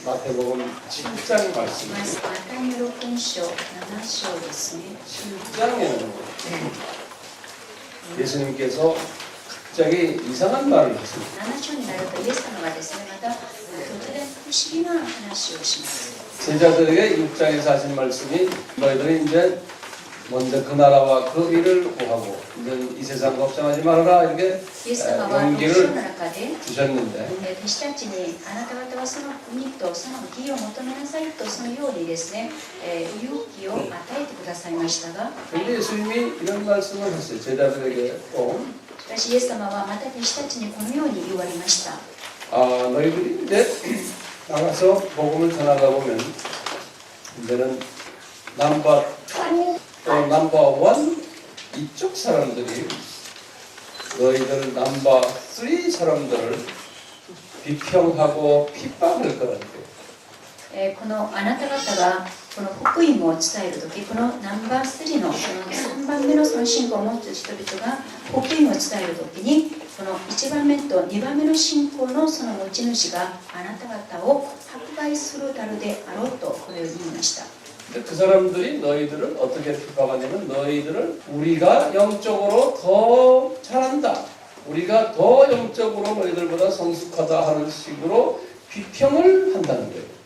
마태복음 7장 말씀. マタイの福音書7章ですね。 7장에는 예수님께서 갑자기 이상한 말을 하십니다. 7章になるとイエス様がですね、また突然不思議な話をします。 제자들에게 6장에서 하신 말씀이 너희들이 이제 먼저 그 나라와 그 일을 구하고 이제 이 세상 걱정하지 말아라 이렇게 イエス様は6章 용기를 の中で 주셨는데 私たちにあなた方はその国とその義を求めなさいとそのようにですね、勇気を与えてくださいましたが、 근데 예수님이 이런 말씀을 하셨어요. 제자들에게 또 しかしイエス様はまた弟子たちにこのように言われました。 너희들이 이제 나가서 복음을 전하다 보면 이제는 넘버 2 또 넘버 1 이쪽 사람들이 너희들 넘버 3 사람들을 비평하고 핍박할 거라는 거예요. このあなた方がこの福音を伝えるとき、このナンバー3のその3番目のその信仰を持つ人々が福音を伝えるときに、この1番目と2番目の信仰のその持ち主があなた方を迫害するたるであろうとこのように言いました。 그 사람들이 너희들을 어떻게 핍박하냐면 너희들을 우리가 영적으로 더 잘한다. 우리가 더 영적으로 너희들보다 성숙하다 하는 식으로 비평을 한다는 거예요.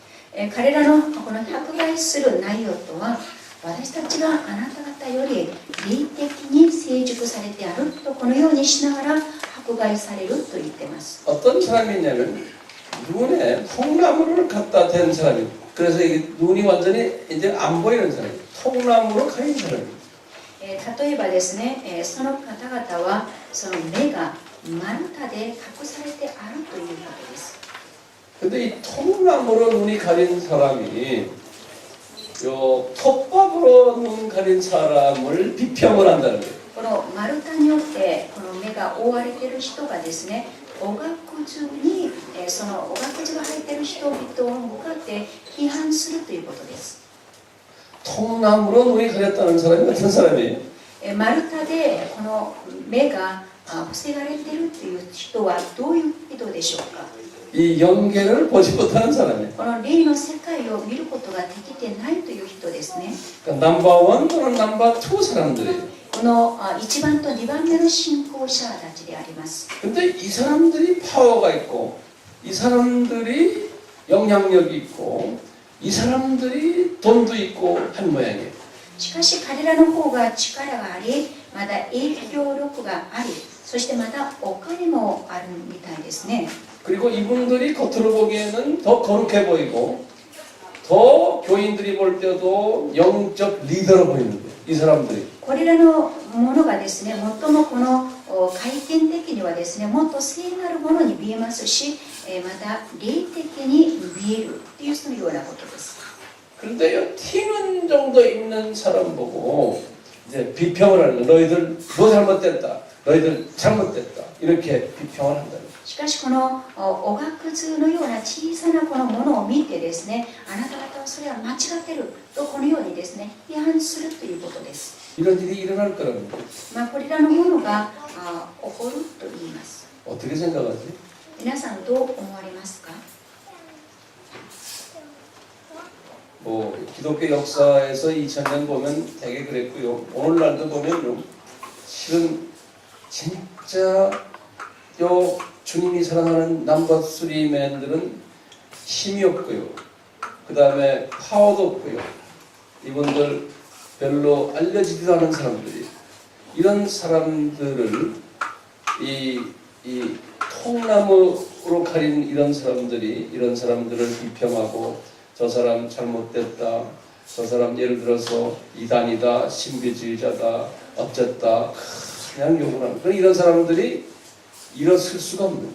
彼らのこの迫害する内容とは、私たちがあなた方より霊的に成熟されてあるとこのようにしながら迫害されると言っています。 어떤 사람이냐면 눈에 통나무를 갖다 댄 사람이에요. 그래서 이게 눈이 완전히 이제 안 보이는 사람이에요. 통나무로 가린 사람이에요. 例えばですね、その方々はその目が丸太で隠されてあるということです。 근데 이 통나무로 눈이 가린 사람이 요 톱밥으로 눈 가린 사람을 비평을 한다는 거예요. この丸太によってこの目が覆われている人がですね、おがくずにそのおがくずが入っている人々を向かって批判するということです。 통나무로 눈이 가렸다는 사람이 어떤 사람이에요? 丸太でこの目が防がれているという人はどういう人でしょうか。 이 영계를 보지 못하는 사람이에요. この霊の世界を見ることができてないという人ですね。 그러니까 넘버 1 또는 넘버 2 사람들이에요. この1番と2番目の信仰者たちであります。 근데 이 사람들이 파워가 있고 이 사람들이 영향력이 있고 이 사람들이 돈도 있고 한 모양이에요. しかし彼らの方が力があり、まだ影響力があり、そしてまだお金もあるみたいですね。 그리고 이분들이 겉으로 보기에는 더 거룩해 보이고 더 교인들이 볼 때도 영적 리더로 보이는 거예요. 이 사람들이. これらのものがですね、最もこの回転的にはですね、もっと聖なるものに見えますし、また霊的に見えるというそのようなことです。 그런데 티는 정도 있는 사람 보고 이제 비평을 하는 거예요. 너희들 뭐 잘못됐다. 너희들 잘못됐다. 이렇게 비평을 한다. しかしこのおがくずのような小さなこのものを見てですね、あなた方はそれは間違っているとこのようにですね、批判するということです。 이런 일이 일어날 거라는 거예요. これらのものが起こると言います。 어떻게 생각하지? 皆さんどう思われますか？ 뭐 기독교 역사에서 2000년 보면 되게 그랬고요. 오늘날도 보면 실은 진짜 요 주님이 사랑하는 넘버 3맨들은 힘이 없고요. 그 다음에 파워도 없고요. 이분들 별로 알려지지도 않은 사람들이 이런 사람들을 이 통나무로 가린 이런 사람들을 비평하고 저 사람 잘못됐다. 저 사람 예를 들어서 이단이다. 신비주의자다. 어쨌다. 그냥 욕을 하는 그런 이런 사람들이 일어설 수가 없는 거예요.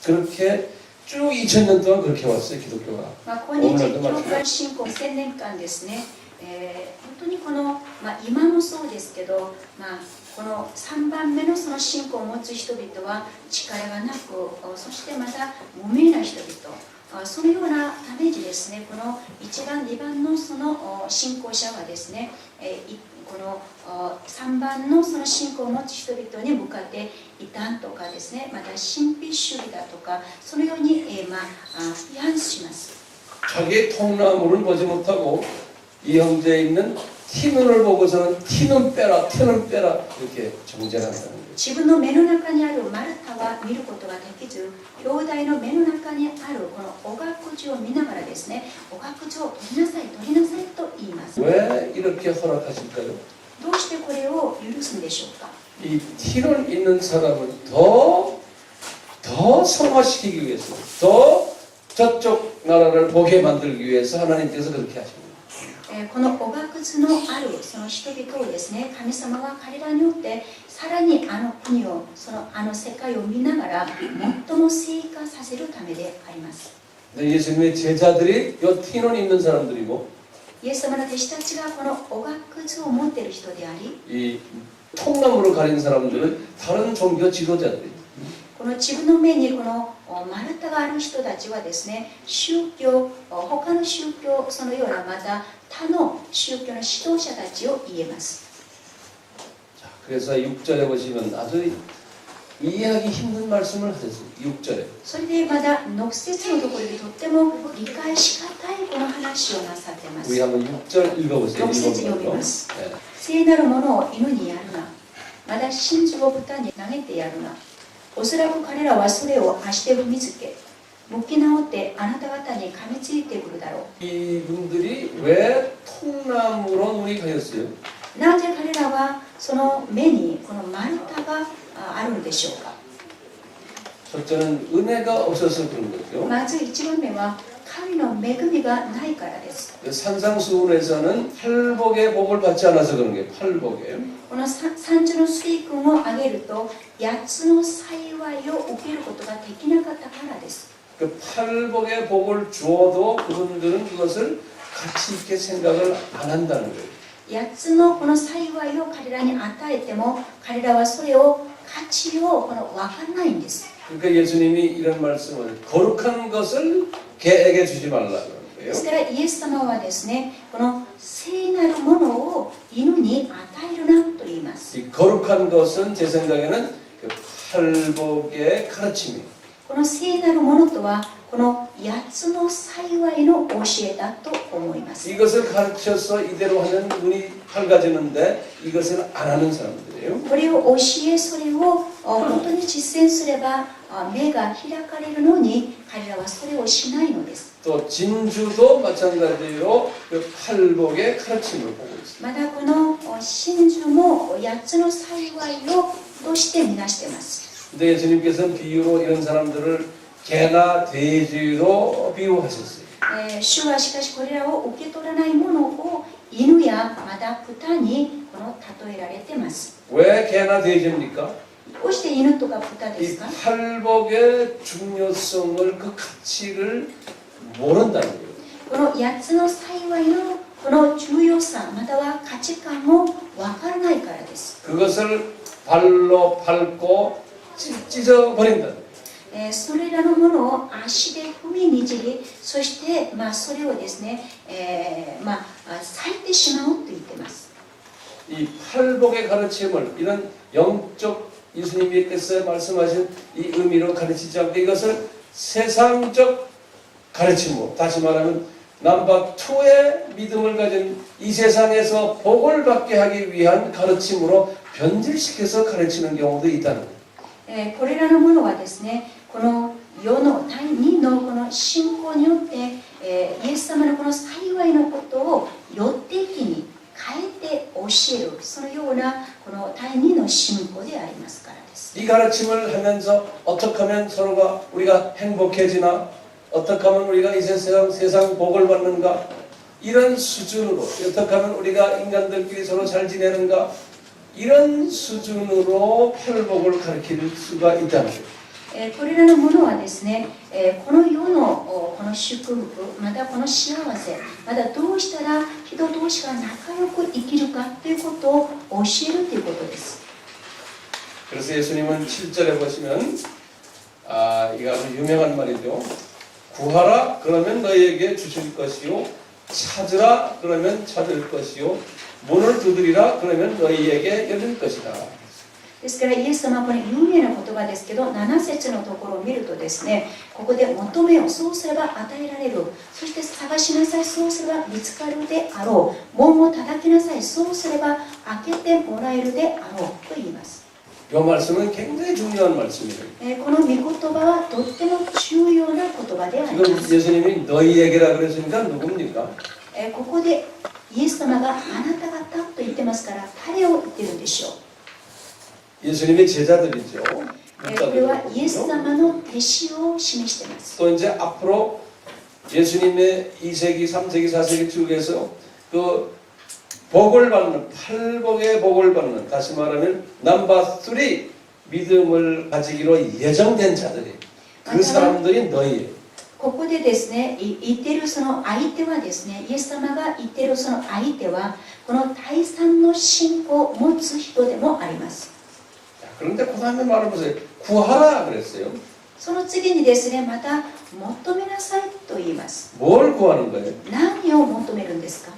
그렇게 쭉 2000년 동안 그렇게 왔어요. 기독교가. 今日教会信仰1000年間ですね、本当にこの、今もそうですけど、この3番目のその信仰を持つ人々は力がなく、そしてまた無名な人々、そのようなためにですね、この1番、2番のその信仰者はですね、この3番のその信仰を持つ人々に向かって異端とかですね、また神秘主義だとか、そのように批判します。 자기의 통나무를 보지 못하고 이 형제에 있는 티눈을 보고서는 티눈 빼라 이렇게 정죄한다는 거예요. 自分の目の中にある丸太は見ることができず、兄弟の目の中にあるこのおがくじを見ながらですね、おがくじを取りなさいと言います。 왜 이렇게 허락하실까요? どうしてこれを許すんでしょうか。 이 티눈 있는 사람을 더 성화시키기 위해서, 더 저쪽 나라를 보게 만들기 위해서 하나님께서 그렇게 하십니다. このおがくずのあるその人々をですね、神様は彼らによってさらにあの国を、あの世界を見ながら最も成果させるためであります。 예수님의 제자들이 요 티눈 있는 사람들이고 イエス様の弟子たちがこのおがくずを持っている人であり、 이 통나무로 가린 사람들은 다른 종교 지도자들이에요. この自分の目にこの丸太がある人たちはですね、宗教、他の宗教、そのようなまた他の宗教の指導者たちを言えます。 자, 그래서 6절에 보시면 아주 이해하기 힘든 말씀을 하셨어요. 6절에. それでまだ6節のところでとっても理解しがたいこの話をなさっています。 우리 한번 6절 읽어보세요. 6節読みます。 네. 聖なるものを犬にやるな。まだ真珠を豚に投げてやるな。おそらく彼らはそれを足で踏みつけ、向き直ってあなた方に噛みついてくるだろう。 이분들이 왜 통나무로 눈이 가렸어요? なぜ彼らはその目にこの丸太があるんでしょうか。 첫째는 은혜가 없어서 그런 거죠. まず1番目は神の恵みがないからです。 산상수훈에서는 팔복의 복을 받지 않아서 그런 거예요. 팔복에. この三樹の水訓を挙げると8つの幸いを受けることができなかったからです。 그 팔복의 복을 주어도 그분들은 그것을 가치 있게 생각을 안 한다는 거예요. 8つのこの幸いを彼らに与えても彼らはそれを価値を分からないんです。 그러니까 예수님이 이런 말씀을 거룩한 것을 개에게 주지 말라는 で 거예요. すからイエス様はですね、この聖なるものを犬に与えるなと言います。 이 거룩한 것은 제 생각에는 그 팔복의 가르침이에요. この聖なるものとはこの8つの幸いの教えだと思います。 이것을 가르쳐서 이대로 하면 눈이 밝아지는데 이것을 안 하는 사람들이에요. これを教え、それを本当に実践すれば目が開かれるのに彼らはそれをしないのです。 또 진주도 마찬가지로 그 팔복의 가르침을 보고 있습니다. またこの真珠も8つの幸いをとしてみなしています。 근데 예수님께서는 비유로 이런 사람들을 개나 돼지로 비유하셨어요. 主はしかしこれらを受け取らないものを犬やまた豚に例えられています。 왜 개나 돼지입니까? どうして犬とか豚で 이 すか？ 팔복의 중요성을 그 가치를 모른다는 거예요. この8つの幸いのこの重要さまたは価値観を分からないからです。 그것을 발로 밟고 찢어버린다는 거예요. それらのものを足で踏みにじり、そして、それをですね、裂いてしまうと言っています。 이 팔복의 가르침을 이런 영적 예수님께서 말씀하신 이 의미로 가르치지 않고 이것을 세상적 가르침으로, 다시 말하면 넘버 2의 믿음을 가진 이 세상에서 복을 받게 하기 위한 가르침으로 변질시켜서 가르치는 경우도 있다는 거예요. これらのものはですね、この世の他人のこの信仰によって、イエス様のこの幸いのことを予定的に変えて教える、そのようなこの他人の信仰でありますからです。 이 가르침을 하면서 어떻게 하면 서로가 우리가 행복해지나, 어떻게 하면 우리가 이 세상 복을 받는가, 이런 수준으로 어떻게 하면 우리가 인간들끼리 서로 잘 지내는가, 이런 수준으로 팔복을 가르칠 수가 있다는 거예요. これらのものはですね、この世のこの祝福、またこの幸せ、またどうしたら人同士が仲良く生きるかということを教えるということです。 그래서 예수님은 7절에 보시면 이거 아주 유명한 말이죠. 구하라 그러면 너희에게 주실 것이요, 찾으라 그러면 찾을 것이요, 문을 두드리라 그러면 너희에게 열릴 것이다. ですからイエス様はこれ有名な言葉ですけど、7節のところを見るとですね、ここで求めよ、そうすれば与えられる、そして探しなさい、そうすれば見つかるであろう、門を叩きなさい、そうすれば開けてもらえるであろうと言います。 이 말씀은 굉장히 중요한 말씀이에요. この御言葉はとっても重要な言葉でありま 지금 す。 예수님이 너희에게라 그랬으니까 누굽니까? ここでイエス様があなた方と言ってますから、誰を言ってるんでしょう。 예수님의 제자들이죠. これはイエス様の弟子を示しています。 또 이제 앞으로 예수님의 2세기, 3세기, 4세기 쪽에서 그 복을 받는, 팔복의 복을 받는, 다시 말하면 넘버 3 믿음을 가지기로 예정된 자들이, 그 사람들이 너희예요. ここでですね、言っているその相手はですね、イエス様が言っているその相手は、この第三の信仰を持つ人でもあります。 그런데 그 다음에 말해보세요. 구하라 그랬어요. その次にですね、また求めなさいと言います。 뭘 구하는 거예요? 何を求めるんですか？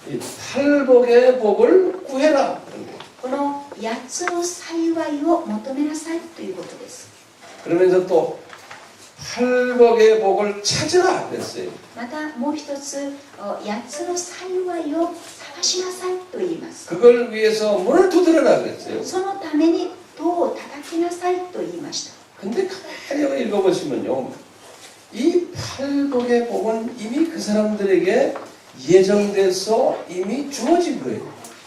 이 팔복의 복을 구해라. この8つの幸いを求めなさいということです。 그러면서 또 팔복의 복을 찾으라 그랬어요. またもう一つ、8つの幸いを探しなさいと言います。 그걸 위해서 문을 두드려라 그랬어요. そのために戸を叩きなさいと言いました。 근데 가만히 읽어보시면요, 이 팔복의 복은 이미 그 사람들에게 예정돼서 이미 주어진 거예요.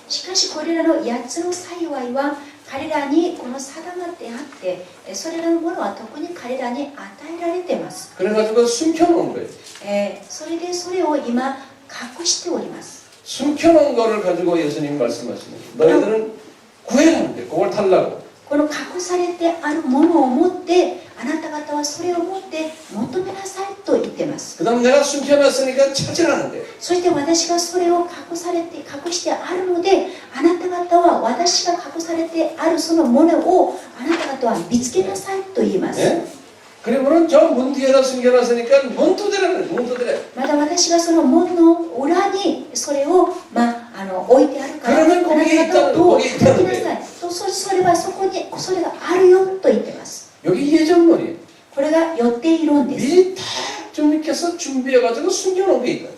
しかしこれらの8つの幸いは彼らにこの定まってあって、それらのものは特に彼らに与えられています。 그래가지고 숨겨놓은 거예요. それでそれを今隠しております。 숨겨놓은 거를 가지고 예수님이 말씀하시는 거예요. 너희들은 구해라는데 그걸 달라고. この隠されてあるものを持ってあなた方はそれを持って求めなさいと言っています。 그 다음 내가 숨겨놨으니까 찾으라는데. そして私がそれを隠してあるので、あなた方は私が隠されてあるそのものをあなた方は見つけなさいと言います。 네? 그러면은 저 문 뒤에다 숨겨놨으니까 문 두드려라. 문 두드려. また私がその門の裏にそれを、置いてあるから、あなた方はどう叩きなさい。それはそこにそれがあるよと言っています。 여기 예정론이에요. これが予定論です。 미리 다 준비해서 준비해가지고 숨겨놓은 게 있다.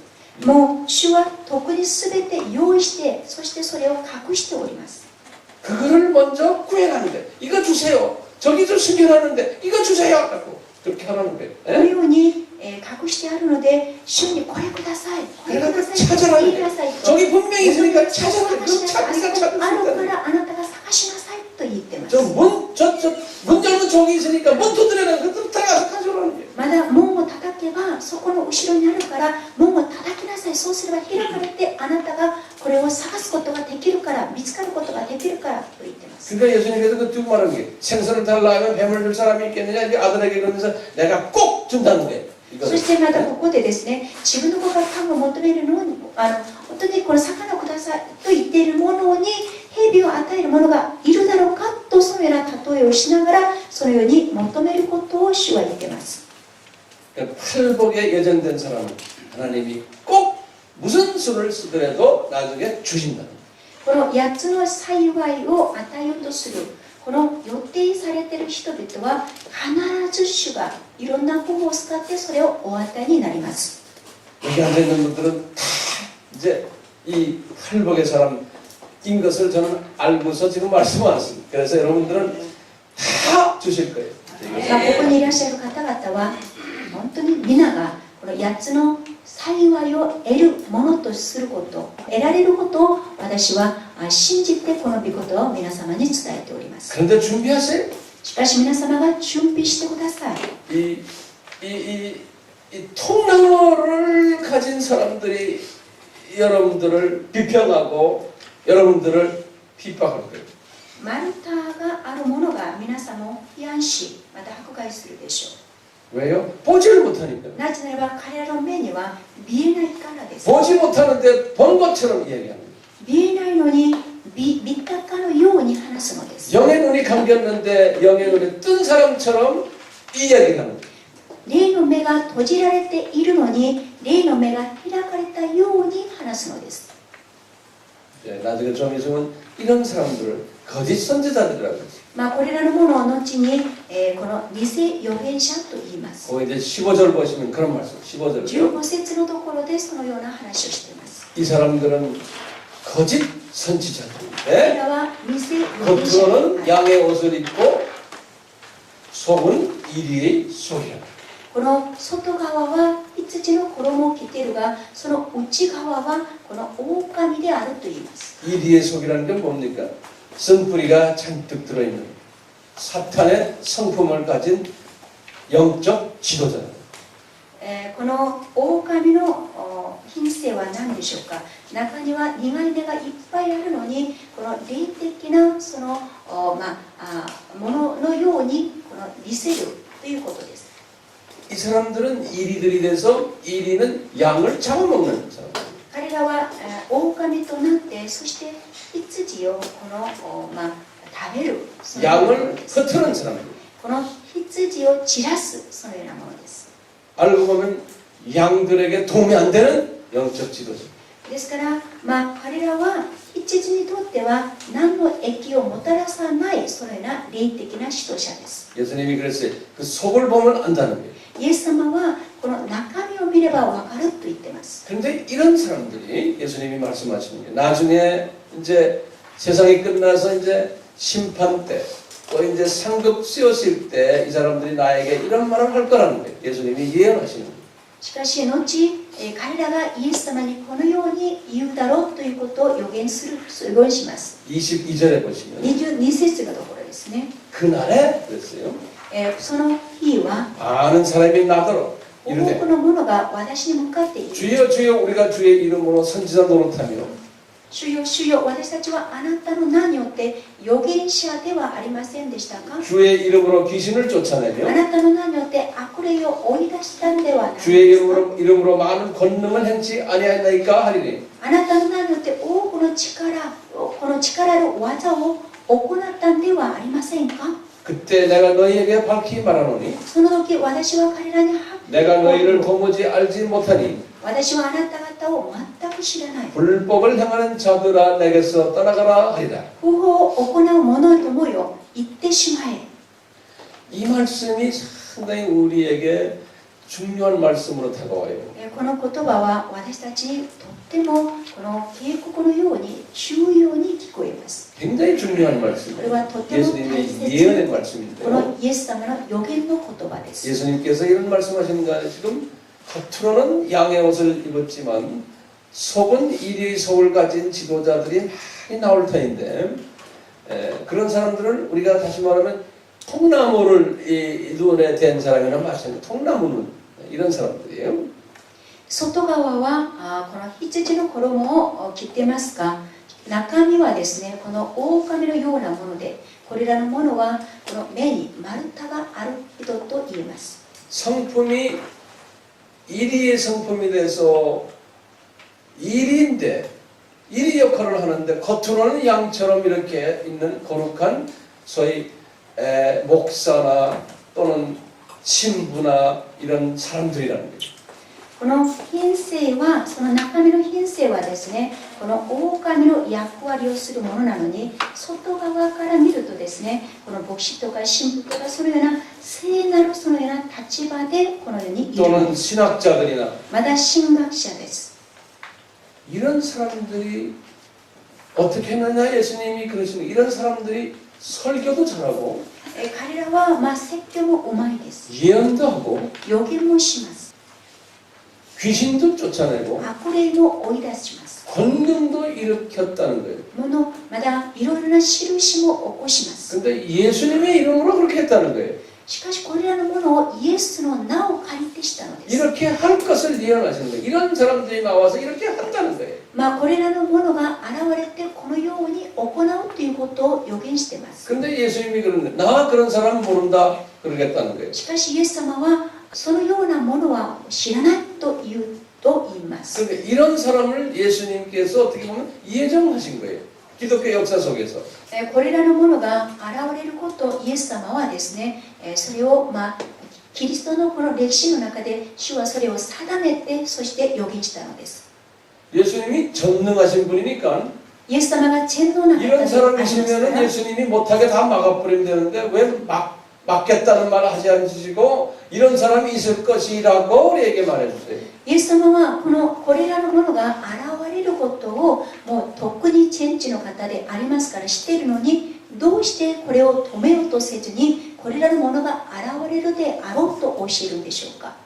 もう主は特に全て用意して、そしてそれを隠しております。 그거를 먼저 구해가는데 이거 주세요. 저기 좀 숨겨놨는데 이거 주세요. 하고 그렇게 하라는 거예요. このように、隠してあるので、主にこれください、これください、 찾아라. 言いなさいと。 저기 분명히 있으니까 찾아라. 探しなさい、あそこにある 찾을 からあなたが探しなさいと言ってます。 저문 열는 저기 있으니까 문 두드려라. 그것도 들어가서 가져오라는 거예요. まだ門を叩けばそこの後ろにあるから門を叩きなさい。そうすれば開かれてあなたがこれを探すことができるから、見つかることができるからと言ってます。 그러니까 예수님께서 그 두 말한 게 생선을 달라 하면 뱀을 줄 사람이 있겠느냐. 이제 아들에게 그러면서 내가 꼭 준다는 거예요. そしてまたここでですね、自分の子がパンを求めるのに、本当にこの魚をくださいと言っているものに蛇を与える者がいるだろうかと、そのような例えをしながらそのように求めることを主は言っています。 팔복에 예정된 사람은 하나님이 꼭 무슨 수를 쓰더라도 나중에 주신다는 거예요. この8つの幸いを与えようとするこの予定されている人々は必ず主がいろんな方法を使ってそれをお与えになります。 여기 앉아있는 분들은 다 이제 이 팔복의 사람인 것을 저는 알고서 지금 말씀하셨습니다. 그래서 여러분들은 다 주실 거예요. ここにいらっしゃる方々は本当に皆がこの8つの幸いを得るものとすること、得られることを私は信じてこの御言葉を皆様に伝えております。 그런데 준비하세요. しかし皆様が準備してください。 이 통나무를 가진 사람들이 여러분들을 비평하고 여러분들을 핍박할 거예요. 丸太があるものが皆様を批判し、また迫害するでしょう。 왜요? 보지를 못하니까. なぜならば彼らの目には見えないからです。 보지 못하는데 본 것처럼 이야기하는 거예요. 見えないのに見たかのように話すのです。 영의 눈이 감겼는데 영의 눈이 뜬 사람처럼 이야기를 하는 거예요. 霊の目が閉じられているのに霊の目が開かれたように話すのです。 나중에 좀 있으면 이런 사람들을 거짓 선지자들이라고 그러죠. まあ、これらのものを後に、この偽預言者と言います。 거기 이제 15절 보시면 그런 말씀, 15절. 15節のところでそのような話をしています。 이 사람들은 거짓 선지자들인데 彼らは偽預言者 겉으로는 양의 옷을 입고 속은 이리의 소리라. この外側は羊の衣を着ているが、その内側はこの狼であると言います。 이리의 속이라는 게 뭡니까? 쓴뿌리가 잔뜩 들어있는 사탄의 성품을 가진 영적 지도자입니다. この狼の品性は何でしょうか。中には苦い根がいっぱいあるのに、この霊的なそのもののようにこの見せるということです。 이 사람들은 이리들이 돼서 이리는 양을 잡아먹는 사람. 彼らは狼となって、そして羊をこの食べる、そのようなもの 양을 です。 흩트는 사람들. この羊を散らす、そのようなものです。 알고 보면 양들에게 도움이 안 되는 영적 지도자. ですから、彼らは羊にとっては何の益をもたらさないそのような霊的な指導者です。 예수님이 그랬어요. 그 속을 보면 안다는 거예요. イエス様はこの中身を見ればわかると言ってます。 그런데 이런 사람들이 예수님이 말씀하시는 게 나중에 이제 세상이 끝나서 이제 심판 때 또 이제 상급 쓰였을 때 이 사람들이 나에게 이런 말을 할 거라는 거예요. 예수님이 예언하시는 거예요. しかし後、彼らがイエス様にこのように言うだろうということを予言します。 22절에 보시면 22節のところですね。 그날에 그랬어요. その日は 많은 사람이 나더러 多 이르되 くの者が私に向かっている。 주여 주여 우리가 주의 이름으로 선지자 노릇하며 主よ主よ、私たちはあなたの名によって預言者ではありませんでしたか。 주의 이름으로 귀신을 あ 쫓아내며 なたの名によって悪霊を追い出したのではないです 주의 か。 이름으로 많은 권능을 행치 아니하나이까 하리니 あなたの名によって多くのこの力の技を行ったんではありませんか。 그때 내가 너희에게 밝히 말하노니 その時私は彼らにはっきり 내가 너희를 と 도무지 알지 못하니 私はあなた方を全く知らない。 불법을 행하는 자들아 내게서 떠나가라 하리라. 不法を行う者どもよ、行ってしまえ。 이 말씀이 상당히 우리에게 중요한 말씀으로 다가와요. この言葉は私たちにとってもこの警告のように重要に聞こえます。 굉장히 중요한 말씀이에요. これはとても大 예수님의 切 예언의 なこ 말씀인데요. のイエス様の予言の言葉です。 예수님께서 이런 말씀하시는 거 지금 겉으로는 양의 옷을 입었지만 속은 이리의 속을 가진 지도자들이 많이 나올 터인데 그런 사람들을 우리가 다시 말하면 통나무를 이 눈에 댄 사람이나 마찬가지. 통나무는 이런 사람들이에요. 外側はこの羊の衣を着てますが、中身はですね、この狼のようなもので、これらのものはこの目に丸太がある人と言えます。 성품이 이리의 성품이 돼서 일인데 일이 역할을 하는데 겉으로는 양처럼 이렇게 있는 거룩한 소위 목사나 또는 신부나 이런 사람들이라는 거죠. この品性は、その中身の品性はですね、この狼の役割をするものなのに、外側から見るとですね、この牧師とか神父とかそのような聖なるそのような立場でこのようにいる。 또는 신학자들이나 まだ神学者です。 이런 사람들이 어떻게 했느냐 예수님이 그러시는 이런 사람들이 설교도 잘하고 彼らは説教もうまいです。 예언도 하고 予言もします。 귀신도 쫓아내고 悪霊も追い出します。 권능도 일으켰다는 거예요. まだいろいろな印も起こします。 근데 예수님의 이름으로 그렇게 했다는 거예요. しかしこれらのものをイエスの名を借りてしたのです。 이렇게 할 것을 예언하시는 거예요. 이런 사람들이 나와서 이렇게 한다는 거예요. これらのものが現れてこのように行うということを予言しています。 근데 예수님이 그러는데 나 그런 사람 모른다 그러겠다는 거예요. しかしイエス様はそのようなものは知らないと言います。 그러니까 이런 사람을 예수님께서 어떻게 보면 예정하신 거예요. 기독교 역사 속에서. これらのものが現れることをイエス様はですね、それをキリストのこの歴史の中で主はそれを定めてそして予言したのです。 예수님이 전능하신 분이니까 イエス様が全能な方であり 이런 ますか 사람이시면은 ら 예수님이 못하게 다 막아버리면 되는데 왜 막겠다는 말을 하지 않으시고 이런 사람이 있을 것이라고 우리에게 말해주세요. イエス様はこれらのものが現れることをもうとっくに天地の方でありますから知っているのに、どうしてこれを止めようとせずにこれらのものが現れるであろうと教えるんでしょうか。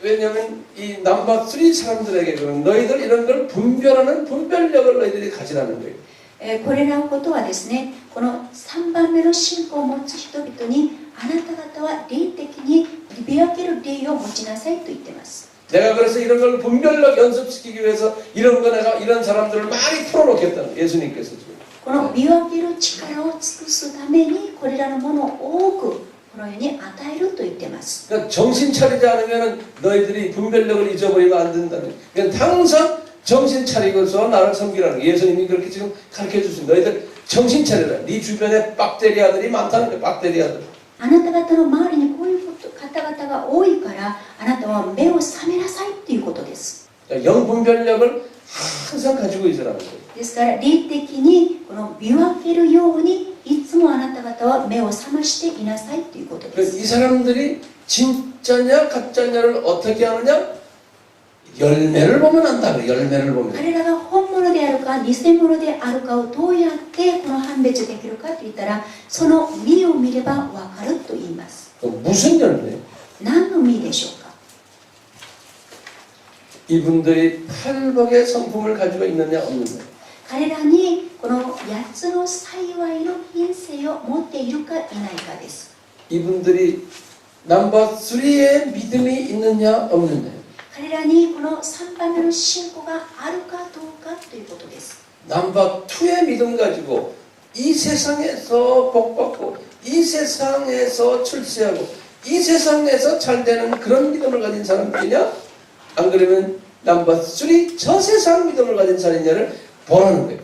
왜냐하면 이 남바쓰리 사람들에게 그런 너희들 이런 걸 분별하는 분별력을 너희들이 가지라는 거예요. これらのことはですね、この3番目の信仰を持つ人々にあなた方は霊的に見分ける霊を持ちなさいと言っています。 내가 그래서 이런 걸 분별력 연습시키기 위해서 이런 거 내가 이런 사람들을 많이 풀어놓겠다는 예수님께서 지금. この見分ける力を尽くすためにこれらのものを多くこのように与えると言っています。 그러니까 정신 차리지 않으면 너희들이 분별력을 잊어버리면 안 된다는. 그러니까 항상 정신 차리고서 나를 섬기라는 거예요. 예수님이 그렇게 지금 가르쳐 주십니다. 너희들 정신 차려라. 네 주변에 박테리아들이 많다는 거예요. 박테리아들. あなた方の周りにこういう方々が多いからあなたは目を覚めなさいということです。 영 분별력을 항상 가지고 있으라는 거예요. ですから霊的にこの見分けるようにいつもあなた方は目を覚ましていなさいということで 그래서 す。 이 사람들이 진짜냐 가짜냐를 어떻게 하느냐? 열매를 보면 안다. 그래. 열매를 보면. 彼らが本物であるか偽物であるかをどうやってこの判別できるかといったらその実を見ればわかると言います。 무슨 열매? 何の実でしょうか。 이분들이 팔복의 성품을 가지고 있느냐 없느냐. 彼らにこの8つの幸いの品性を持っているかいないかです。 이분들이 넘버 3의 믿음이 있느냐 없느냐. 彼らにこの3番目の信仰があるかどうかということです。 넘버 2의 믿음 가지고 이 세상에서 복받고 이 세상에서 출세하고 이 세상에서 잘 되는 그런 믿음을 가진 사람들이냐? 안 그러면 넘버 3 저 세상 믿음을 가진 사람이냐를 보라는 거예요.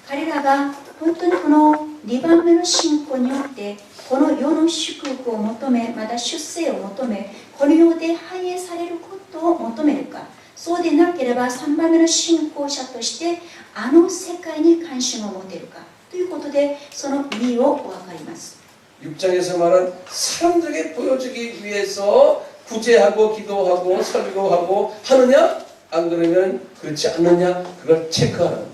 彼らが本当にこの2番目の信仰によってこの世の祝福を求め、また出世を求め、この世で繁栄されることを求めるか、そうでなければ3番目の信仰者としてあの世界に関心を持てるかということでその実を分かります。 6장에서 말한 사람들에게 보여주기 위해서 구제하고 기도하고 설교하고 하느냐? 안 그러면 그렇지 않느냐? 그걸 체크하라는 거예요.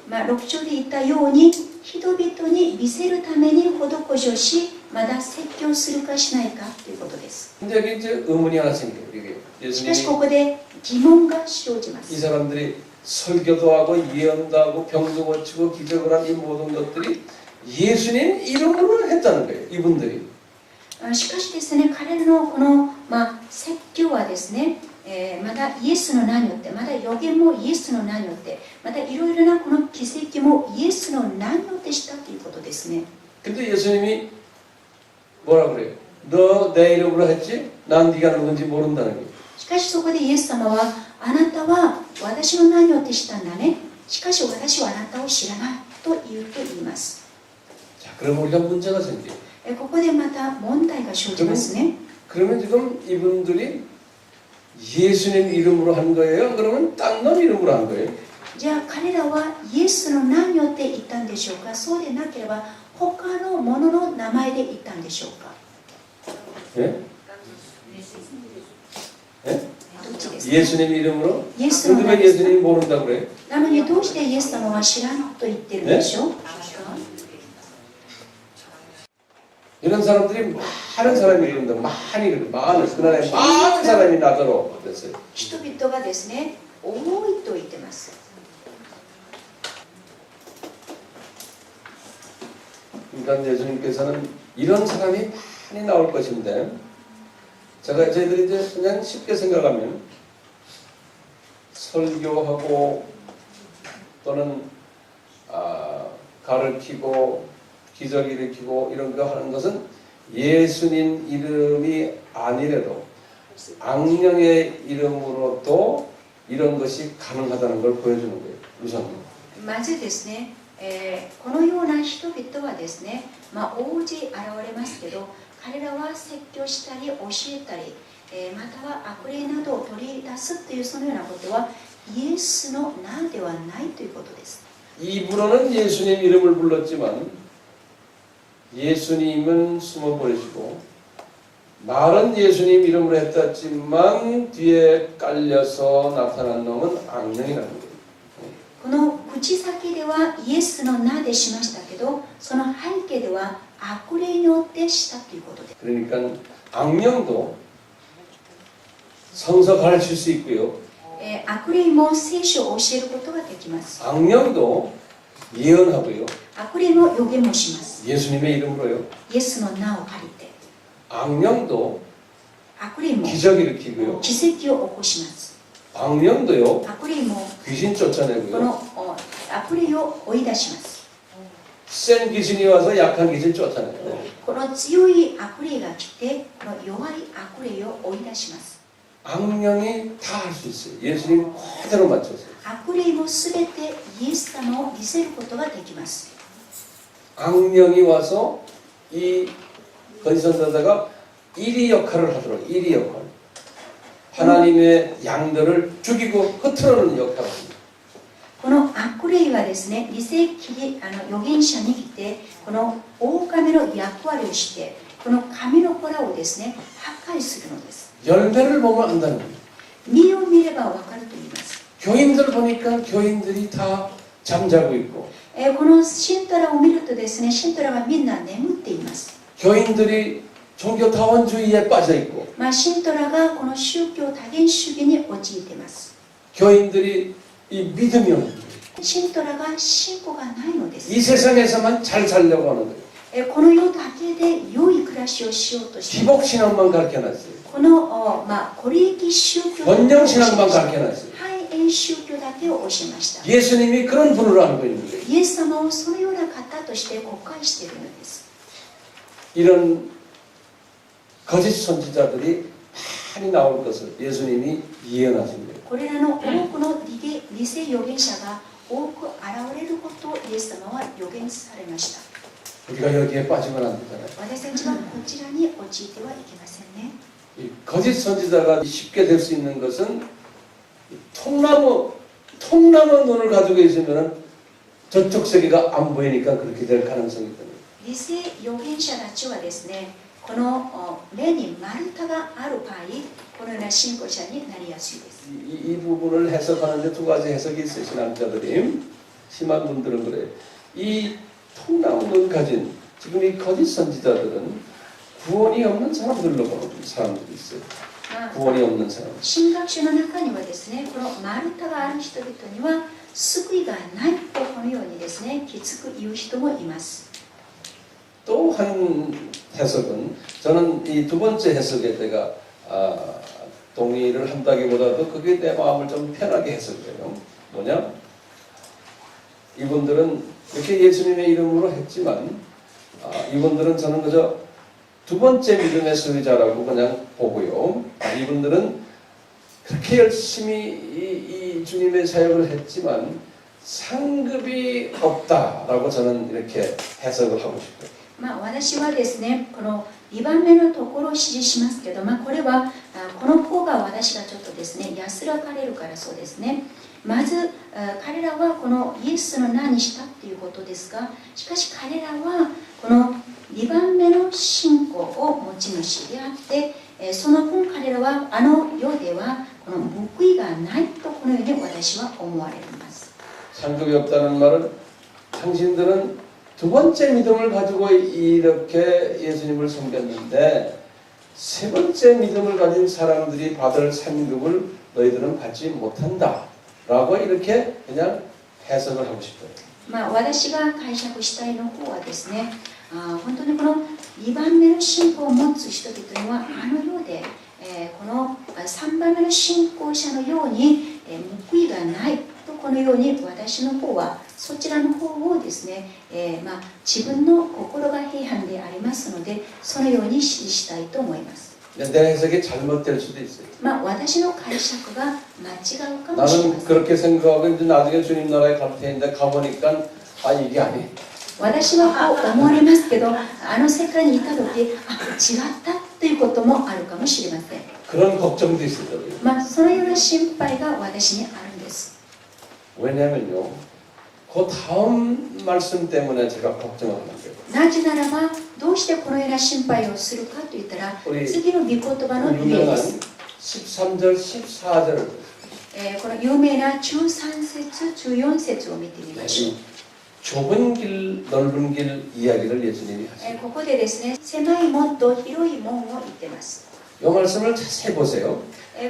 6章で言ったように人々に見せるために施しをしまだ説教するかしないかということです。 근데 여기 이제 의문이 하나 생겨요. 이게 しかし 예수님이 ここで疑問が生じま 이 す。 사람들이 설교도 하고 예언도 하고 병도 고치고 기적을 한 이 모든 것들이 예수님 이름으로 했다는 거예요. 이분들이. しかしですね、彼らのこの、説教はですね、まだイエスの名によって、まだ予言もイエスの名によって、またいろいろなこの奇跡もイエスの名によってしたということですね。 근데 예수님이 뭐라 그래요? 너 내 이름으로 했지? 난 네가 누군지 모른다는 거예요. しかしそこでイエス様は、あなたは私の名によってしたんだね。しかし私はあなたを知らないと言います。 자, 그럼 우리가 문제가 생겨요. ここでまた問題が生じますね。 그러면 지금 이분들이 예수님 이름으로 한 거예요? 그러면 딴 놈 이름으로 한 거예요? じゃあ彼らはイエスの名によって言ったんでしょうか。そうでなければ他のものの名前で言ったんでしょうか。 예? 예? どっちですか。 예수님 이름으로? イエスの 근데 名 왜 ですか。 예수님이 모른다고 그래? なのにどうしてイエス様は知らんと言ってるんでしょう。 이런 사람들이 많은 사람이 이런다. 많이 그래. 많은 그날에 많은 사람이 나더러 됐어요. 人々がですね、多いと言ってます。 그러니까 예수님께서는 이런 사람이 많이 나올 것인데 저희들이 이제 그냥 쉽게 생각하면 설교하고 또는 가르치고 기적 일으키고 이런 거 하는 것은 예수님 이름이 아니래도 악령의 이름으로도 이런 것이 가능하다는 걸 보여주는 거예요. 우선. まずですね、このような人々はですね、大勢現れますけど、彼らは説教したり教えたり、または悪霊などを取り出すというそのようなことはイエスの名ではないということです。 입으로는 예수님 이름을 불렀지만 예수님은 숨어버리시고 말은 예수님 이름으로 했다지만 뒤에 깔려서 나타난 놈은 악령이라는 거예요. この口先ではイエスの名でしましたけど、その背景では悪霊によってしたということです。 그러니까 악령도 성서 가르칠 수 있고요. 悪霊も聖書を教えることができます。 악령도 예언하고요. 悪霊も予言もします。 예수님의 이름으로요. イエスの名を借りて。 악령도 悪霊も 기적 일으키고요. 奇跡を起こします。 악령도요. 悪霊も 귀신 こ 쫓아내고요. の悪霊を追い出します。 센 귀신이 와서 약한 귀신 쫓아내요. この強い悪霊が来て、この弱い悪霊を追い出します。 악령이 다 할 수 있어요. 예수님 그대로 맞춰서. 悪霊もすべてイエス様を見せることができます。 악령이 와서 이 건선자다가 일이 역할을 하도록 일이 역할. 하나님의 양들을 죽이고 흩어놓는 역할을 합니다. この悪霊はですね、偽預言者に来て、この狼の役割をして、この神の子らをですね、破壊するのです。 열매를 보면 안다는 거예요. 実を見ればわかると言います。 교인들 보니까 교인들이 다 잠자고 있고 この信徒らを見るとですね、信徒らがみんな眠っています。 교인들이 종교타원주의에 빠져 있고 信徒らがこの宗教多元主義に陥っています。 교인들이 이 믿음이 없는 거예요. 信徒らが信仰がないのです。 이 세상에서만 잘 살려고 하는 거예요. この世だけで良い暮らしをしようとしています。 기복신앙만 가르쳐놨어요. このこれき宗教だけを教えま 번영신앙만 した 가르쳐놨어요. 繁栄宗教だけを教えました。 예수님이 그런 분으로 알고 있는 거예요. イエス様をそのような方として誤解しているのです。 이런 거짓 선지자들이 많이 나올 것을 예수님이 예언하신 거예요. これらの多くの偽預言者が多く現れることをイエス様は予言されました。 우리가 여기에 빠지면 안 되잖아요. 私たちはこちらに陥ってはいけませんね。 이 거짓 선지자가 쉽게 될 수 있는 것은 이 통나무 눈을 가지고 있으면 저쪽 세계가 안 보이니까 그렇게 될 가능성이 있다. 偽預言者たちはですね、この目に丸太がある場合、このような信仰者になりやすいです。 이 부분을 해석하는데 두 가지 해석이 있어요. 신학자들이 심한 분들은 그래요. 이 통나무 눈 가진 지금 이 거짓 선지자들은 구원이 없는 사람들로 보는 사람들이 있어요. 구원이 없는 사람. 神学者の中にはですね、この丸太がある人々には救いがないとこのようにですね、きつく言う人もいます。 또 한 해석은 저는 이 두 번째 해석에 제가 동의를 한다기보다도 그게 내 마음을 좀 편하게 해석해요. 뭐냐? 이분들은 이렇게 예수님의 이름으로 했지만 이분들은 저는 그저 두 번째 믿음의 소유자라고 그냥 보고요. 이분들은 그렇게 열심히 이 주님의 사역을 했지만 상급이 없다라고 저는 이렇게 해석을 하고 싶어요. 私はですね、この2番目のところを指示しますけど、これはこの方が私がちょっとですね、安らかれるからそうですね。まず彼らはこのイエスの名にしたということですが、しかし彼らはこの2番目の信仰を持ち主であって、その分彼らは世ではこの報いがないとこのように私は思われます。 상급이 없다는 말은 당신들은 두 번째 믿음을 가지고 이렇게 예수님을 섬겼는데 세 번째 믿음을 가진 사람들이 받을 상급을 너희들은 받지 못한다 라고 이렇게 그냥 해석을 하고 싶어요. 私が解釈したいの方はですね、本当にこの2番目の信仰を持つ人々には世で、この3番目の信仰者のように、報いがないとこのように私の方はそちらの方をですね、自分の心が平安でありますのでそのように指示したいと思います。 내 해석이 잘못될 수도 있어요. 私の解釈が間違うかもしれま 나는 せん。 그렇게 생각하고 이제 나중에 주님 나라에 갈 텐데 가보니까 이게 아니. 私はこう思われますけど、世界にいた時、違ったということもあるかもしれません。 그런 걱정도 있어요. そのような心配が私にあるんです。 왜냐면요. 그 다음 말씀 때문에 제가 걱정하는 거예요. なぜならばどうしてこのような心配をするかと言ったら 우리 次の御言葉の例で 유명한 す、 13절, 14절 この有名な13節14節を見てみましょう。 좁은 길, 넓은 길 이야기를 예수님이 하시죠. ここでですね、狭い門と広い門を言ってます。 이 말씀을 자세히 보세요.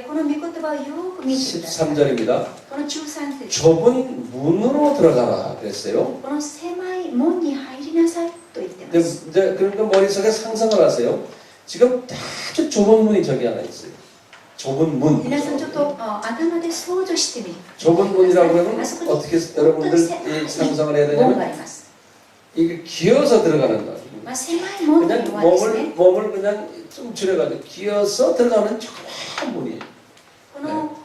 この御言葉をよく見てください。 13절입니다. この13節、 좁은 문으로 들어가라 그랬어요. この狭い門に入りなさいと言ってま 근데 す。 이제 그러니까 머릿속에 상상을 하세요. 지금 아주 좁은 문이 저기 하나 있어요. 좁은 문. 皆さんちょっと頭で想像してみて 좁은 문이라고 그러면 あそこに 어떻게 여러분들 이 상상을 해야 門が 되냐면 あります。 이게 기어서 들어가는 거예요. 狭い門という 그냥 のはですね、 몸을 그냥 좀 줄여가지고 기어서 들어가는 조그마한 문이에요. この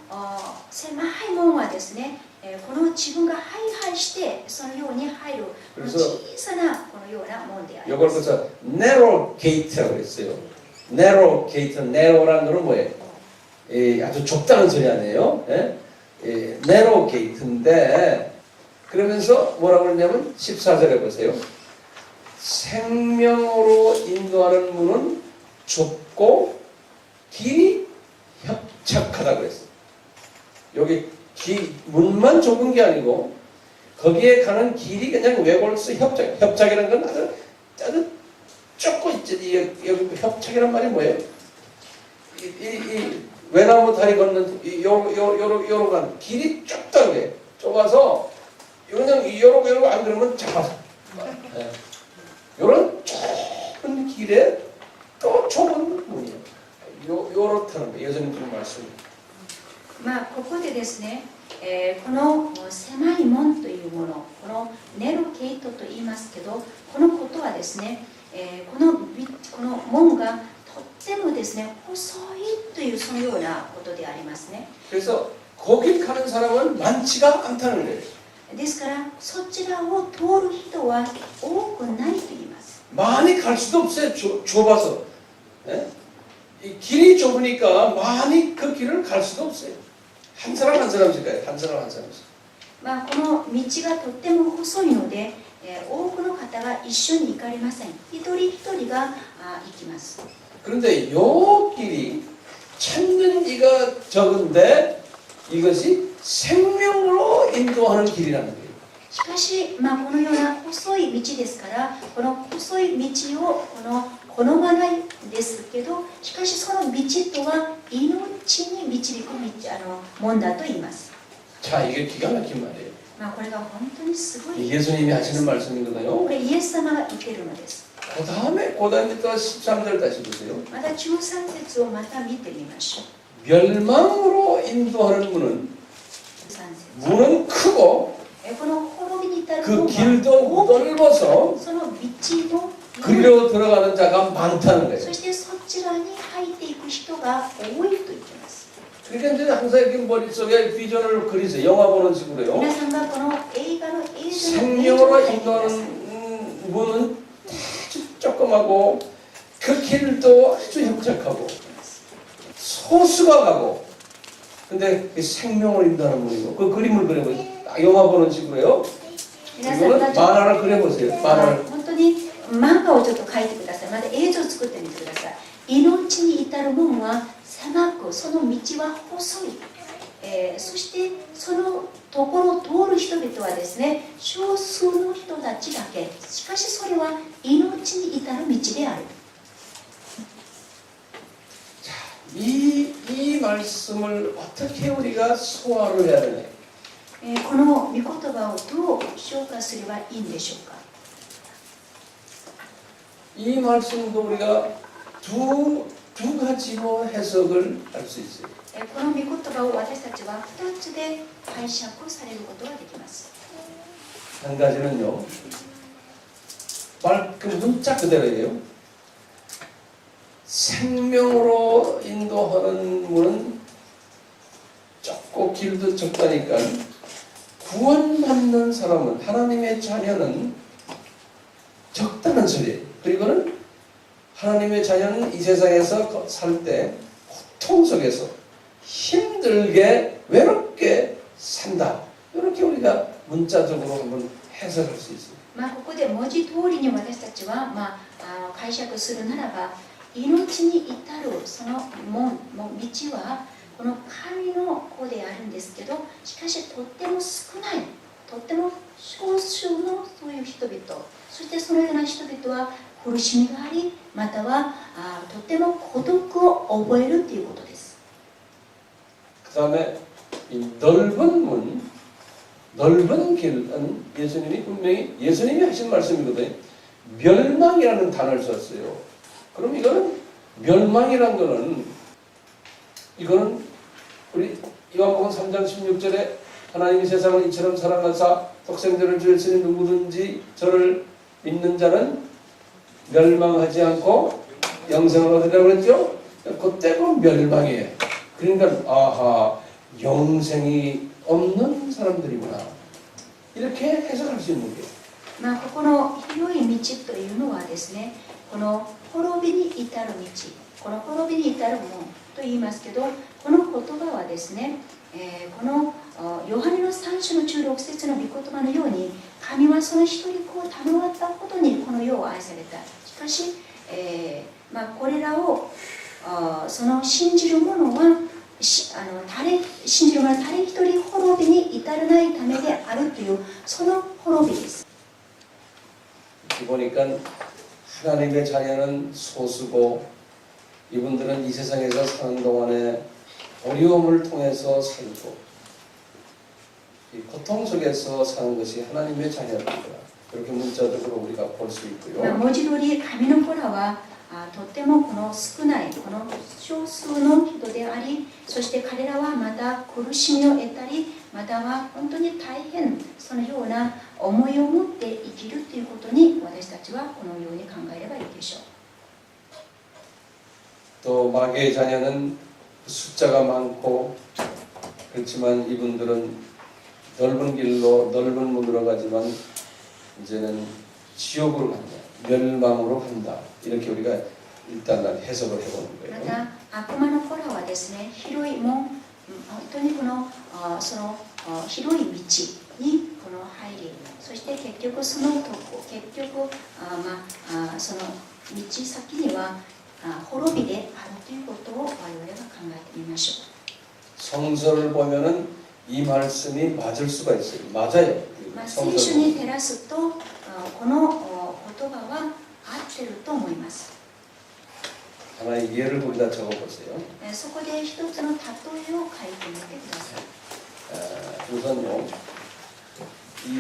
狭い門はですね、この自分がハイハイしてそのように入るこの 그래서 小さなこのような門であり 이걸 ます。 그래서 narrow gate라고 그랬어요. narrow gate, narrow라는 거는 뭐예요? 아주 좁다는 소리 아니에요? narrow gate인데 그러면서 뭐라고 그러냐면 14절에 보세요. 생명으로 인도하는 문은 좁고 길이 협착하다고 그랬어요. 여기 문만 좁은 게 아니고 거기에 가는 길이 그냥 외골수 협착이라는 건 아주 좁고 있지. 여기 협착이란 말이 뭐예요? 이 외나무 다리 걷는 요로 가는 길이 좁다고 해. 좁아서 그냥 요로 안 그러면 잡아서. 요런 좁은 길에 또 좁은 문이에요. 요렇다는 거예요. 예수님 좀 말씀. ここでですね、この狭い門というもの、このネロケイトと言いますけど、このことはですね、この門がとってもですね、細いというそのようなことでありますね。 그래서 거기 가는 사람은 많지가 않다는 거예요. ですからそちらを通る人は多くないと言います。 많이 갈 수도 없어요. 좁아서. 이 길이 좁으니까 많이 그 길을 갈 수도 없어요. 한 사람 한 사람씩 가요. 한 사람 한 사람씩. この道がとっても細いので、多くの方が一緒に行かれません。一人一人が行きます。 그런데 요 길이 찾는 이가 적은데 이것이 생명으로 인도하는 길이라는 거예요. しかし、このような細い道ですから、この細い道を好まないんですけど、しかしその道とは命に導く門だと言います。 자, 이게 기가 막힌 말이에요. これが本当にすごい。 예수님이 하시는 말씀이거든요. これイエス様が言っているのです。 그 다음에 또 13절 다시 보세요. また13節をまた見てみましょう。 멸망으로 인도하는 문은 13節。 문은 크고 この滅びに至る 그 門は 길도 넓어서 その道の 그리로 들어가는 자가 많다는 거예요. そしてそちらに入っていく人が多いと言っています。 그러니까 이제 항상 이렇게 머릿속에 비전을 그리세요. 영화 보는 식으로요. 皆さんがこの映画の映像 생명으로 を描いてください。 인도하는 문은 아주 조그마고 그 길도 아주 협착하고 소수가 가고 근데 그 생명으로 인도하는 문이고 그 그림을 그려보세요. 영화 보는 식으로요. 皆さんが 이거는 만화를 그려보세요. 만화를. 本当に漫画をちょっと描いてください。また映像を作ってみてください。命に至る門は狭く、その道は細い。そしてそのところを通る人々はですね、少数の人たちだけ。しかしそれは命に至る道である。 이 말씀을 어떻게 우리가 소화를 해야 되냐? この御言葉をどう消化すればいいんでしょうか。 이 말씀도 우리가 두 가지로 해석을 할 수 있어요. この御言葉を私たちは2つで解釈されることができます。 한 가지는요. 그 문자 그대로예요. 생명으로 인도하는 문은 좁고 길도 좁다니까 구원받는 사람은 하나님의 자녀는 적다는 소리예요. 그리고는 하나님의 자녀는 이 세상에서 살 때 고통 속에서 힘들게 외롭게 산다. 이렇게 우리가 문자적으로 한번 해석할 수 있습니다. ここで文字通りに私たちは、解釈するならば、命に至るその門、道はこの神の子であるんですけど、しかしとっても少ない、とっても少数のそういう人々、そしてそのような人々は苦しみがあり、またはとっても孤独を覚えるということです。 그 다음에 이 넓은 문, 넓은 길은 예수님이 분명히 예수님이 하신 말씀이거든요. 멸망이라는 단어를 썼어요. 그럼 이거는 멸망이라는 거는 우리 요한복음 3장 16절에 하나님이 세상을 이처럼 사랑하사 독생자를 주셨으니 누구든지 저를 믿는 자는 멸망하지 않고 영생을 얻으라고 그랬죠? 그때 그 멸망이에요. 그러니까 아하, 영생이 없는 사람들이구나. 이렇게 해석할 수 있는 거예요. ここの広い道というのはですね、この滅びに至る道、この滅びに至る門と言いますけど、この言葉はですね、このヨハネの3章の16節の御言葉のように、神はその一人子を賜ったほどにこの世を愛された。しかし、これらをその信じる者は信じる者は誰一人滅びに至らないためであるというその滅びです。 보니까 하나님의 자녀는 소수고 이분들은 이 세상에서 사는 동안에 어려움을 통해서 살고 이 고통 속에서 사는 것이 하나님의 자녀들이다. 그렇게 문자적으로 우리가 볼 수 있고요. 文字通り神の子らはとってもこの少ないこの少数の人であり、そして彼らはまた苦しみを得たり、または本当に大変そのような思いを持って生きるということに私たちはこのように考えればいいでしょう。 또 마귀의 자녀는 숫자가 많고 그렇지만 이분들은 넓은 길로 넓은 문으로 가지만 이제는 지옥으로 간다, 멸망으로 간다. 이렇게 우리가 일단 해석을 해보는 ま 거예요. た悪魔の子らはですね、広い門、本当にこのその広い道にこの入り、そして結局そのとこ結局その道先には滅びであるということを我々は考えてみましょう。 성서를 보면은 이 말씀이 맞을 수가 있어요. 맞아요. 聖書に照らすとこの言葉は合ってると思います。 하나의 예를 거기다 적어보세요. そこで一つの例えを書いてみてください。 우선요, 이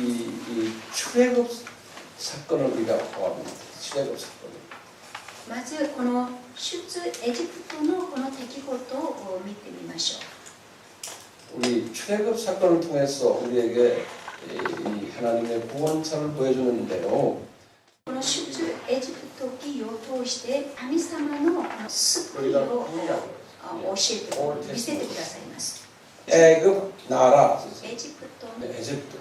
출애굽 사건을 우리가 보아봅니다. 출애굽 사건. まずこの出エジプトのこの出来事を見てみましょう。 우리 출애굽 사건을 통해서 우리에게 이 하나님의 구원차를 보여주는데요. この出エジプト記を通して神様の救いを教えて見せてくださいます。 애굽 나라. エジプト 에집트.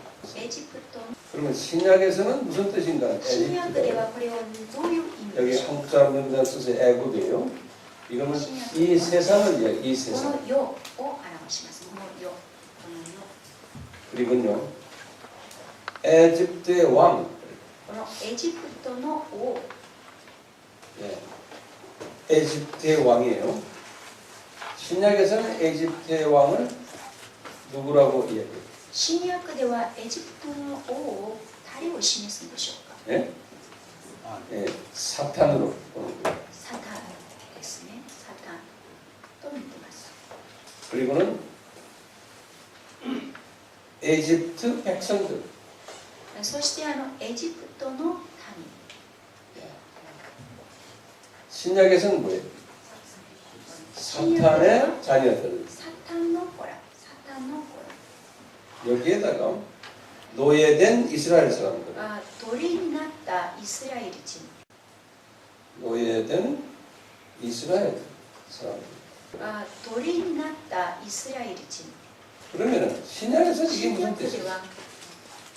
그러면 신약에서는 무슨 뜻인가? 新約ではこれはどういう意味 여기 でしょうか。 한국사 문자 쓰세요. 애굽이에요. 이거는 이 세상을 이야기, 이 こ 세상. の世を表します。この世、この世。 그리고요, 에집트의 왕. このエジプトの王、 예. 에집트의 왕이에요. 신약에서는 에집트의 왕을 누구라고 이야기해요? 新約ではエジプトの王を誰を示すんでしょうか。 예? 예, 사탄으로 보는 거예요. サタンですね。サタンと見てます。 그리고는 에집트 백성들. そしてエジプトの民。 신약에서는 뭐예요? 사탄의 자녀들. サタンの子ら。サタンの子ら。 여기에다가 노예된 이스라엘 사람들. 鳥になったイスラエル人。 노예된 이스라엘 사람들. 鳥になったイスラエル人。 그러면은 신약에서 이게 新 무슨 約で 뜻이에요? は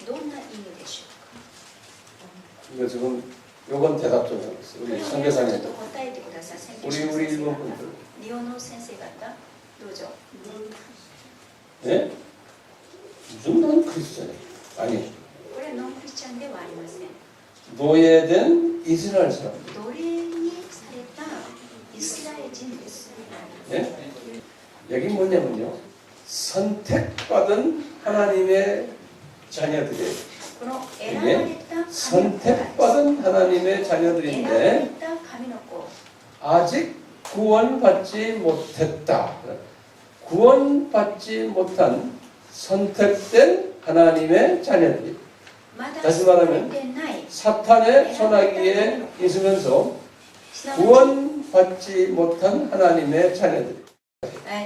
どんな意味でしょうか。 이거 지금 요건 대답 좀 해보세요. これ 우리 をちょっ 선교사님들. と答えてください。先 우리 生 우리 先生 일본 方、 분들. 日本の先生方、どうぞ。 예? 무슨 넌 크리스천이야? 아니, これはノンクリスチャンではありません。 노예된 이스라엘 사람들. 奴隷にされたイスラエル人です。 예? 여기 뭐냐면요, 선택받은 하나님의 자녀들이에요. この選ばれた神の子たち、 선택받은 하나님의 選ばれ 자녀들인데 た神の子、 아직 구원받지 못했다. 구원받지 못한 선택된 하나님의 자녀들. まだ 다시 救われ 말하면 てない、 사탄의 소나기에 있으면서 すなわち 구원받지 못한 하나님의 자녀들.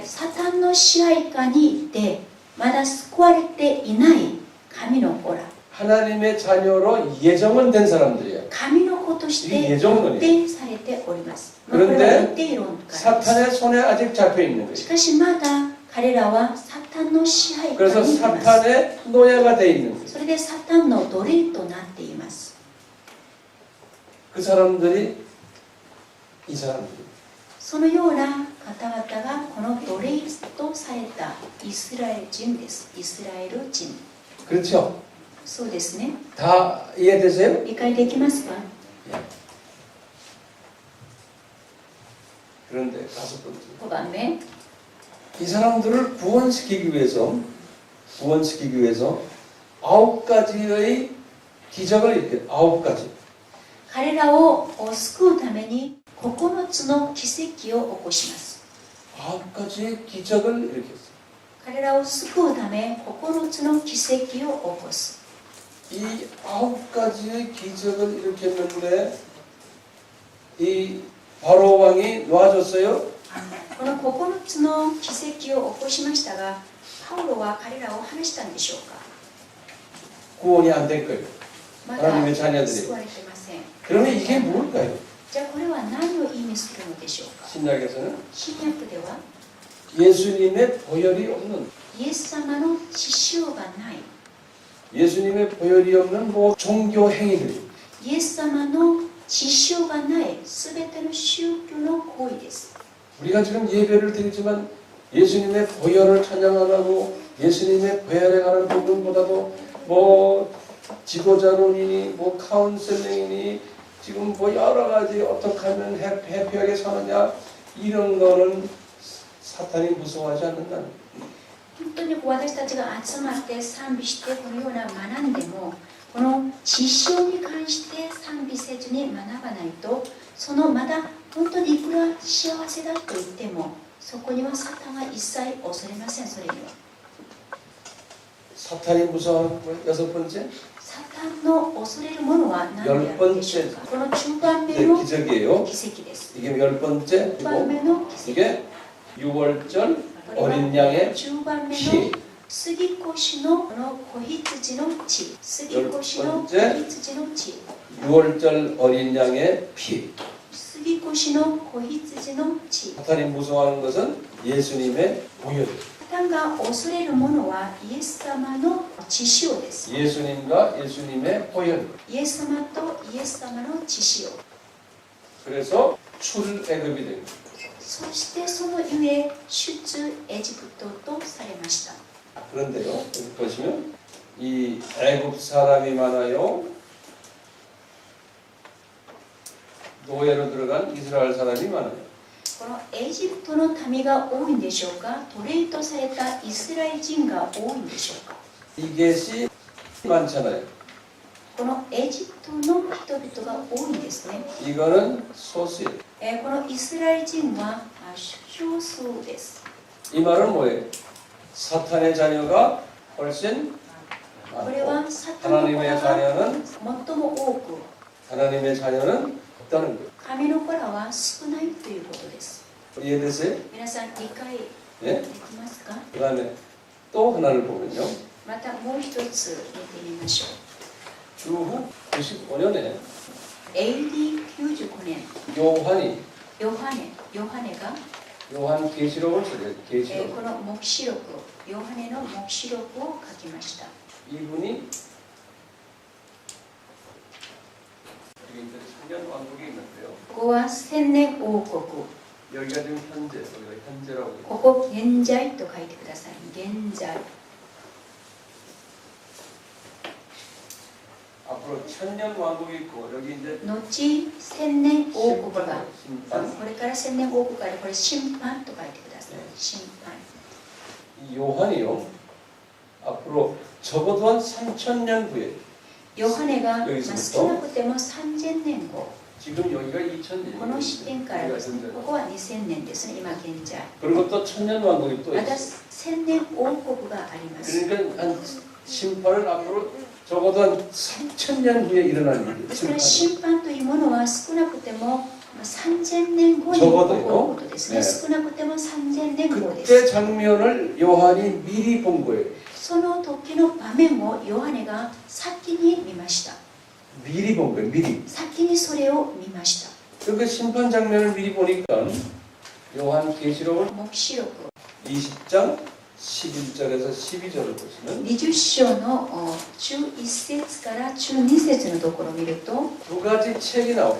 サタンの支配下にいてまだ救われていない神の子ら、 하나님의 자녀로 예정은 된 사람들이에요. 神の子として 이게 予 예정론이에요. 定されております。こ 그런데 れは予定論からです。 사탄의 손에 아직 잡혀 있는 거예요. しかしまだ彼らはサタンの支配下 그래서 にいます。 사탄의 노예가 돼 있는 거예요. それでサタンの奴隷となっています。 그 사람들이 이 사람들. そのような方々がこの奴隷とされたイスラエル人です。イスラエル人。 그렇죠? そうですね。 다 이해되세요? 理解できますか？ 그런데 다섯 번째. 5番目。 이 사람들을 구원시키기 위해서 9가지의 기적을 이렇게 9가지. 彼らを救うために9つの奇跡を起こします。 9가지의 기적을 이렇게 했어요. 彼らを救うため9つの奇跡を起こす。 이 9가지의 기적을 이렇게 했는데 이 바로 왕이 놓아줬어요. この9つの奇跡を起こしましたが、パウロは彼らを話したんでしょうか？ 구원이 안 될 거예요. まだ 하나님의 자녀들이. 救われてません。 그러면 이게 뭘까요? じゃあこれは何を意味するのでしょうか？ 신약에서는 新約では 예수님의 보혈이 없는 イエス様の血潮がない、 예수님의 보혈이 없는 뭐 종교 행위들 イエス様の血潮がないすべての宗教の行為です。 우리가 지금 예배를 드리지만 예수님의 보혈을 찬양 안 하고 예수님의 보혈에 관한 부분보다도 뭐 지도자론이니 뭐 카운셀링이니 지금 뭐 여러 가지 어떻게 하면 해피하게 사느냐 이런 거는 사탄이 무서워하지 않는다. 本当に私たちが集まって賛美してこのような学んでも、この血潮に関して賛美せずに学ばないと、そのまだ本当にいくら幸せだと言っても、そこにはサタンは一切恐れません。それには 사탄이 무서워하는 거예요. 6번째 サタンの恐れるものは何であるでしょうか？この10番目 네, の 기적이에요. 奇跡です。 이게 10번째 10番目 그리고 の奇跡。 이게 6월절 これは 어린 양의 10番目 피 の杉越の子羊の血、杉越の子羊の血、 6월절 어린 양의 피 杉越の子羊の血。 사탄이 무서워하는 것은 예수님의 보혈 サタンが恐れるものはイエス様の血潮です。 예수님과 예수님의 보혈 イエス様とイエス様の血潮。 그래서 출애굽이 됩니다. そしてそのゆえ出エジプトとされました。 그런데요 여기 보시면 이 애굽 사람이 많아요 노예로 들어간 이스라엘 사람이 많아요 このエジプトの民が多いんでしょうか？奴隷とされたイスラエル人が多いんでしょうか？ 이get이 많잖아요 このエジプトの人々が多いんですね。 이거는 소수예요 このイスラエル人は少数です。 이 말은 뭐예요? 사탄의 자녀가 훨씬 これ 많고 はサタンの子 하나님의 らが 자녀는 最も多く、 하나님의 자녀는 없다는 거예요 神の子らは少ないということです。 이해되세요? 皆さん理解で 예? きますか？ 그 다음에 또 하나를 보면요 またもう一つ見てみましょう。 주후 95년에 AD95 年、 요한이 ヨハネが、요한 계시록을 써요. こ 계시록. の黙示録、ヨハネの黙示録を書きました。 이분이 여기 이제 천년 왕국이 있는데요. ここは千年王国。 여기가 지금 현재, 여기가 현재라고. ここ現在と書いてください。現在。 앞으로 천년 왕국이 있고 여기 이제 後千年王国が 심판. これから千年王国があるこれ審判と書いてください審判 이 요한이요. 앞으로 적어도 한 3,000년 후에 ヨハネが、まあ、 여기서부터 少なくても3000年後 지금 여기가 2000년. この視点からですねここは2000年ですね今現在 그리고 또 천년 왕국이 또 また 있어요. 千年王国があります 그러니까 한 심판은 앞으로 적어도 한 3,000년 후에 일어날 일이에요. ですから 심판이. 審判というものは少なくてもまあ3000年後に起こることですね。ね少なくても3000年後で 그때 す。 장면을 요한이 미리 본 거예요. その時の場面をヨハネが先に見ました。 미리 본 거예요. 미리. 先にそれを見ました 그 심판 장면을 미리 보니까 요한 계시록은 黙示録 20장 11절에서 12절을 보시면 20章の中1節から中2節のところを見ると 두 가지 책이 나와요.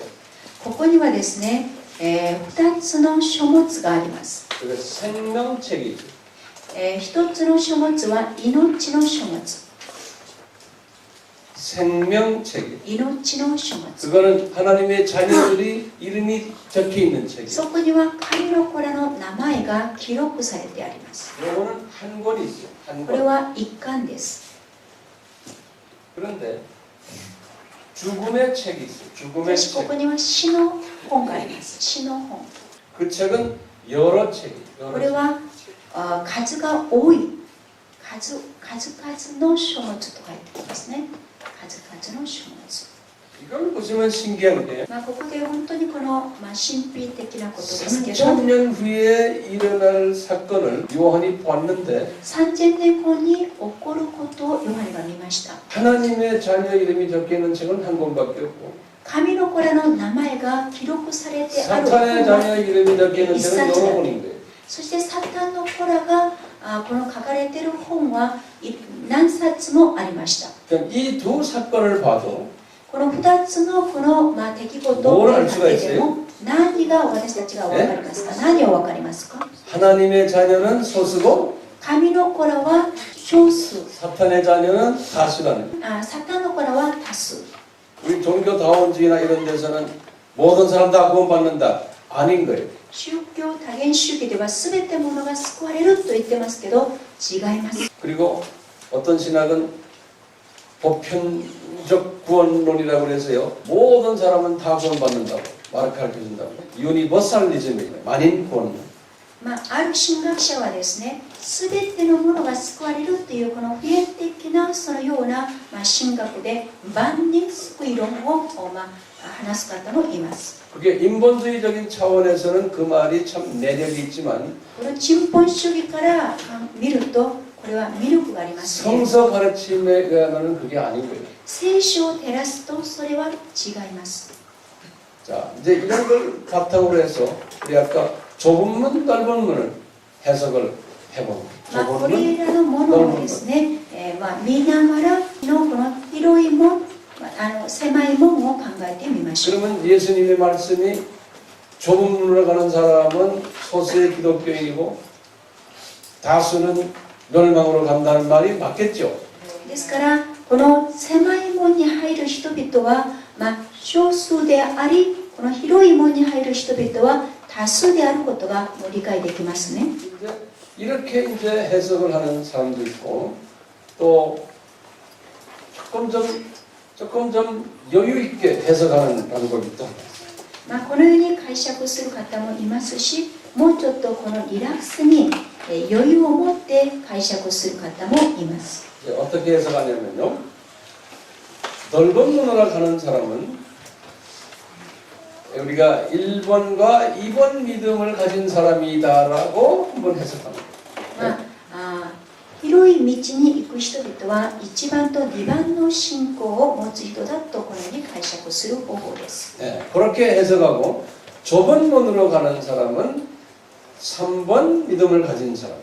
ここにはですね、2つの書物があります。 그게 생명책이죠. 1つの書物は命の書物 생명책이. 命の書物 그거는 하나님의 자녀들이 이름이 적혀 있는 책이에요. そこには神の子らの名前が記録されてあります。 요거는 한 권이죠. 한 これ 권. は一巻です。 그런데 죽음의 책이 있어요. し 죽음의 かしこ 책. こには死の本があります。死の本。 그 책은 여러 책이에요. こ 여러 れ 책. は数が多い数々の書物と書いてありますね。数々の書物。 이걸 보시면 신기한 게 ここで本当にこの、神秘的なことですけど 3000년 후에 일어날 사건을 요한이 봤는데 3000年後に起こることをヨハネが見ました。 하나님의 자녀 이름이 적혀 있는 책은 한 권밖에 없고 神の子らの名前が記録されてある 사탄의 本は 자녀 이름이 적혀 있는 책은 여러 권인 거예요. そしてサタンの子らがこの書かれている本は何冊もありました。 이 두 사건을 봐도 この2つのこの、出来事を見るだけでも何が私たちが分かりますか？何を分かりますか？ 하나님의 자녀는 소수고 神の子らは少数、 사탄의 자녀는 다수라는 거예요. サタンの子らは多数。 우리 종교다원주의나 이런 데서는 모든 사람 다 구원받는다. 아닌 거예요. 宗教多元主義では全てものが救われると言ってますけど違います。 그리고 어떤 신학은 보편적 구원론이라고 해서요. 모든 사람은 다 구원받는다고 가르쳐준다고. 유니버살리즘이에요. 만인 구원론. ある神学者はですね、すべてのものが救われるというこの普遍的なそのような、神学で万人救い論を、話す方もいます。 그게 인본주의적인 차원에서는 그 말이 참 매력이 있지만 この陳本主義から見るとこれは魅力がありますね。 성서 가르침에 의하면 그게 아닌 거예요. 聖書を照らすとそれは違います。 자, 이제 이런 걸 바탕으로 해서 우리 아까 좁은 문, 넓은 문을 해석을 해보는 거예요. こ 좁은 문, れらのものをですね、見ながらのこの広い門、狭い門を考えてみましょう。 그러면 예수님의 말씀이 좁은 문으로 가는 사람은 소수의 기독교인이고 다수는 멸망으로 간다는 말이 맞겠죠. ですからこの狭い門に入る人々は、少数でありこの広い門に入る人々は多数であることが理解できますね。 이렇게 이제 해석을 하는 사람도 있고 또 조금 좀 여유 있게 해석하는 방법이 있다. このように解釈する方もいますし、もうちょっとこのリラックスに余裕を持って解釈する方もいます。 이제 어떻게 해석하냐면요. 넓은 문으로 가는 사람은 우리가 1번과 2번 믿음을 가진 사람이다라고 한번 해석합니다. 広い道に行く人々は1番と2番の信仰を持つ人だとこのように解釈する方法です。 네, 그렇게 해석하고 좁은 문으로 가는 사람은 3번 믿음을 가진 사람.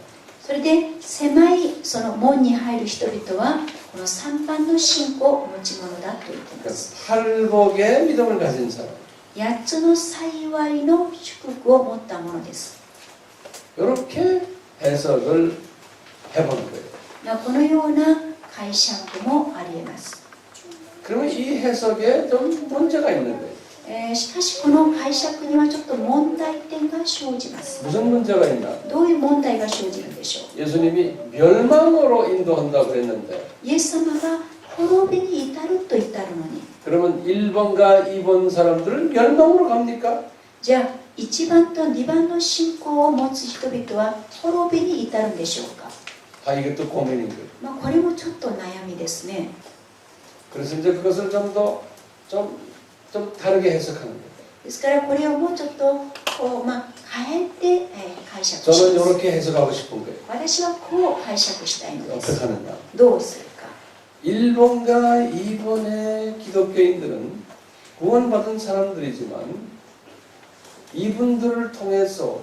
それで狭いその門に入る人々はこの3番の信仰を持ち物だと言っています。 팔복의 믿음을 가진 사람. 8つの幸いの祝福を持ったものです。 이렇게 해석을 해보는 거예요. このような解釈もあり得ます。 그러면 이 해석에 좀 문제가 있는 거예요. しかしこの解釈にはちょっと問題点が生じます。 무슨 문제가 있나? どういう問題が生じるんでしょう。 예수님이 멸망으로 인도한다고 그랬는데 イエス様が滅びに至ると言ってあるのに、 그러면 1번과 2번 사람들은 멸망으로 갑니까? じゃあ1番と2番の信仰を持つ人々は滅びに至るんでしょうか。 아, 이것도 고민인 거예요. これもちょっと悩みですね。 그래서 이제 그것을 좀 다르게 해석하는 거예요. ですからこれをもうちょっとこう、変えて、解釈し 저는 ます。 이렇게 해석하고 싶은 거예요. 私はこう解釈したいので 어떻게 す。 하느냐? どうするか。 1번과 2번의 기독교인들은 구원받은 사람들이지만 이분들을 통해서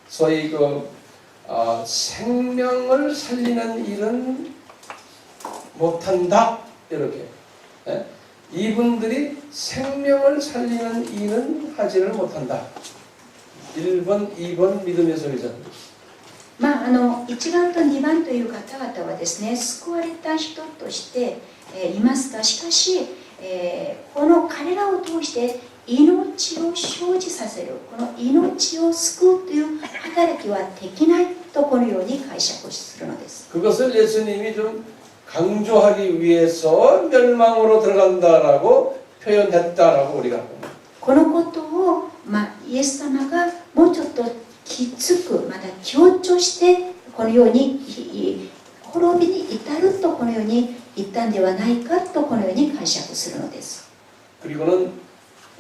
소위 생명을 살리는 일은 못한다 이렇게. 예? 이분들이 생명을 살리는 일은 하지를 못한다. 1번, 2번 믿음의 소리자. 1番と2番という方々はですね、救われた人として、いますが、しかし、この彼らを通して命を生じさせる、この命を救うという働きはできないとこのように解釈するのです。 그것을 예수님이 좀 강조하기 위해서 멸망으로 들어간다라고 표현했다라고 우리가 봅니다. このことを、イエス様がもうちょっときつく、また強調してこのように滅びに至るとこのように言ったんではないかとこのように解釈するのです。 그리고는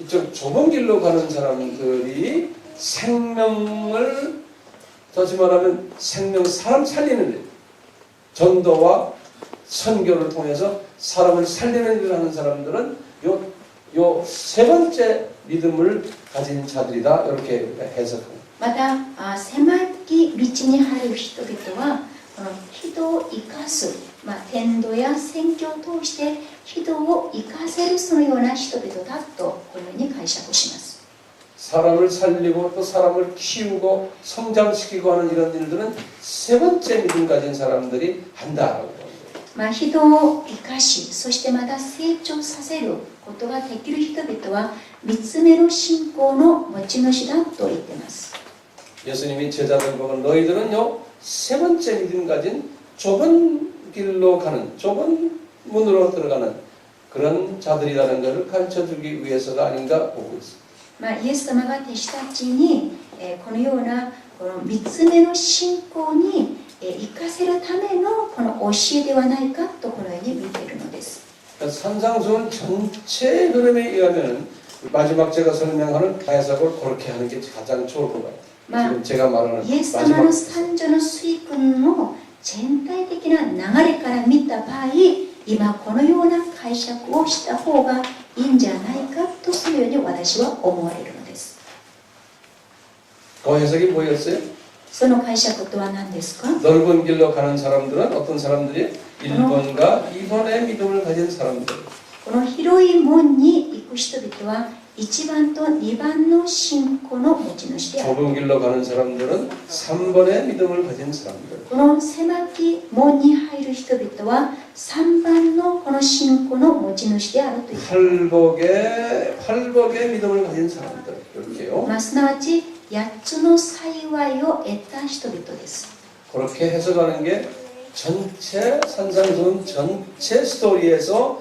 이쪽 좁은 길로 가는 사람들이 생명을 다시 말하면 사람 살리는 일, 전도와 선교를 통해서 사람을 살리는 일을 하는 사람들은 요 세 번째 믿음을 가진 자들이다 이렇게 해석합니다. また狭き道に入る人々はこの人を生かす、伝道や宣教を通して人を生かせるそのような人々だとこのように解釈します。 사람을 살리고 또 사람을 키우고 성장시키고 하는 이런 일들은 세 번째 믿음 가진 사람들이 한다라고 합니다. 人を生かし、そしてまた成長させることができる人々は3つ目の信仰の持ち主だと言っています。 예수님이 제자들 보고 너희들은요 세 번째 믿음 가진 좁은 길로 가는 좁은 문으로 들어가는 그런 자들이라는 것을 가르쳐주기 위해서가 아닌가 보고 있습니다. イエス様が弟子たちにこのようなこの3つ目の信仰に生かせるためのこの教えではないかとこのように見ているのです。 산상수훈 전체 흐름에 의하면 마지막 제가 설명하는 해석을 그렇게 하는 게 가장 좋을 것 같아요. 지금 제가 말하는 イエス様の三女の水訓の全体的な流れから見た場合、今このような解釈をした方がいいんじゃないかとそのように私は思われるのです。 그 해석이 뭐였어요? その解釈とは何ですか？ 넓은 길로 가는 사람들은 어떤 사람들이 1번과 2번의 믿음을 가진 사람들. この広い門に行く人々は1番と2番の信仰の持ち主である。 좁은 길로 가는 사람들은 3번의 믿음을 가진 사람들. この狭き門に入る人々は3番のこの信仰の持ち主であるという。 팔복의 믿음을 가진 사람들. 이렇게요. すなわち8つの幸いを得た人々です。 그렇게 해석하는 게 전체 산상수훈 전체 스토리에서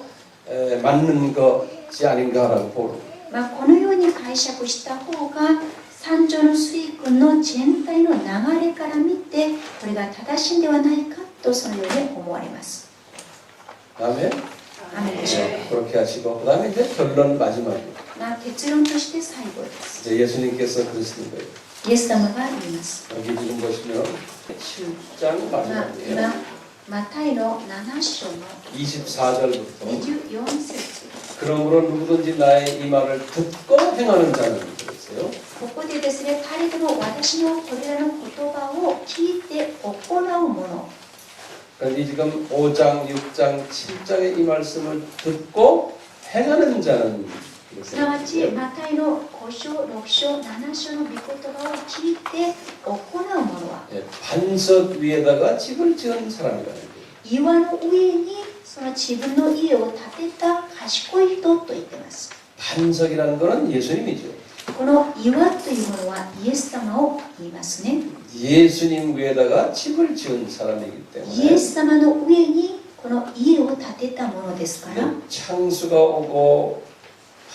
맞는 것이 아닌가라고 보고. このように解釈した方が三女の水訓の全体の流れから見てこれが正しいんではないかとそのように思われます。 다음에 アメでしょう 그렇게 하시고 그다음에 이제 결론 마지막입니다. 結論として最後です。 이제 예수님께서 그러시는 거예요. イエス様が言います。 여기 지금 보시면 7장 마지막이에요. 今マタイの7章の 24절부터 24節 그러므로 누구든지 나의 이 말을 듣고 행하는 자는 그랬어요. ここでですね、誰でも私のこれらの言葉を聞いて行う者 그러니까 지금 5장, 6장, 7장의 이 말씀을 듣고 행하는 자는 すなわちマタイの5章、6章、7章の御言葉を聞いて行う者は 반석 위에다가 집을 지은 사람이라는 거예요. 岩の上にその自分の家を建てた賢い人と言っています。 반석이라는 것은 예수님이죠. この岩というものはイエス様を言いますね。 예수님 위에다가 집을 지은 사람이기 イ 때문에 エス様の上にこの家を建てたものですから、 창수가 오고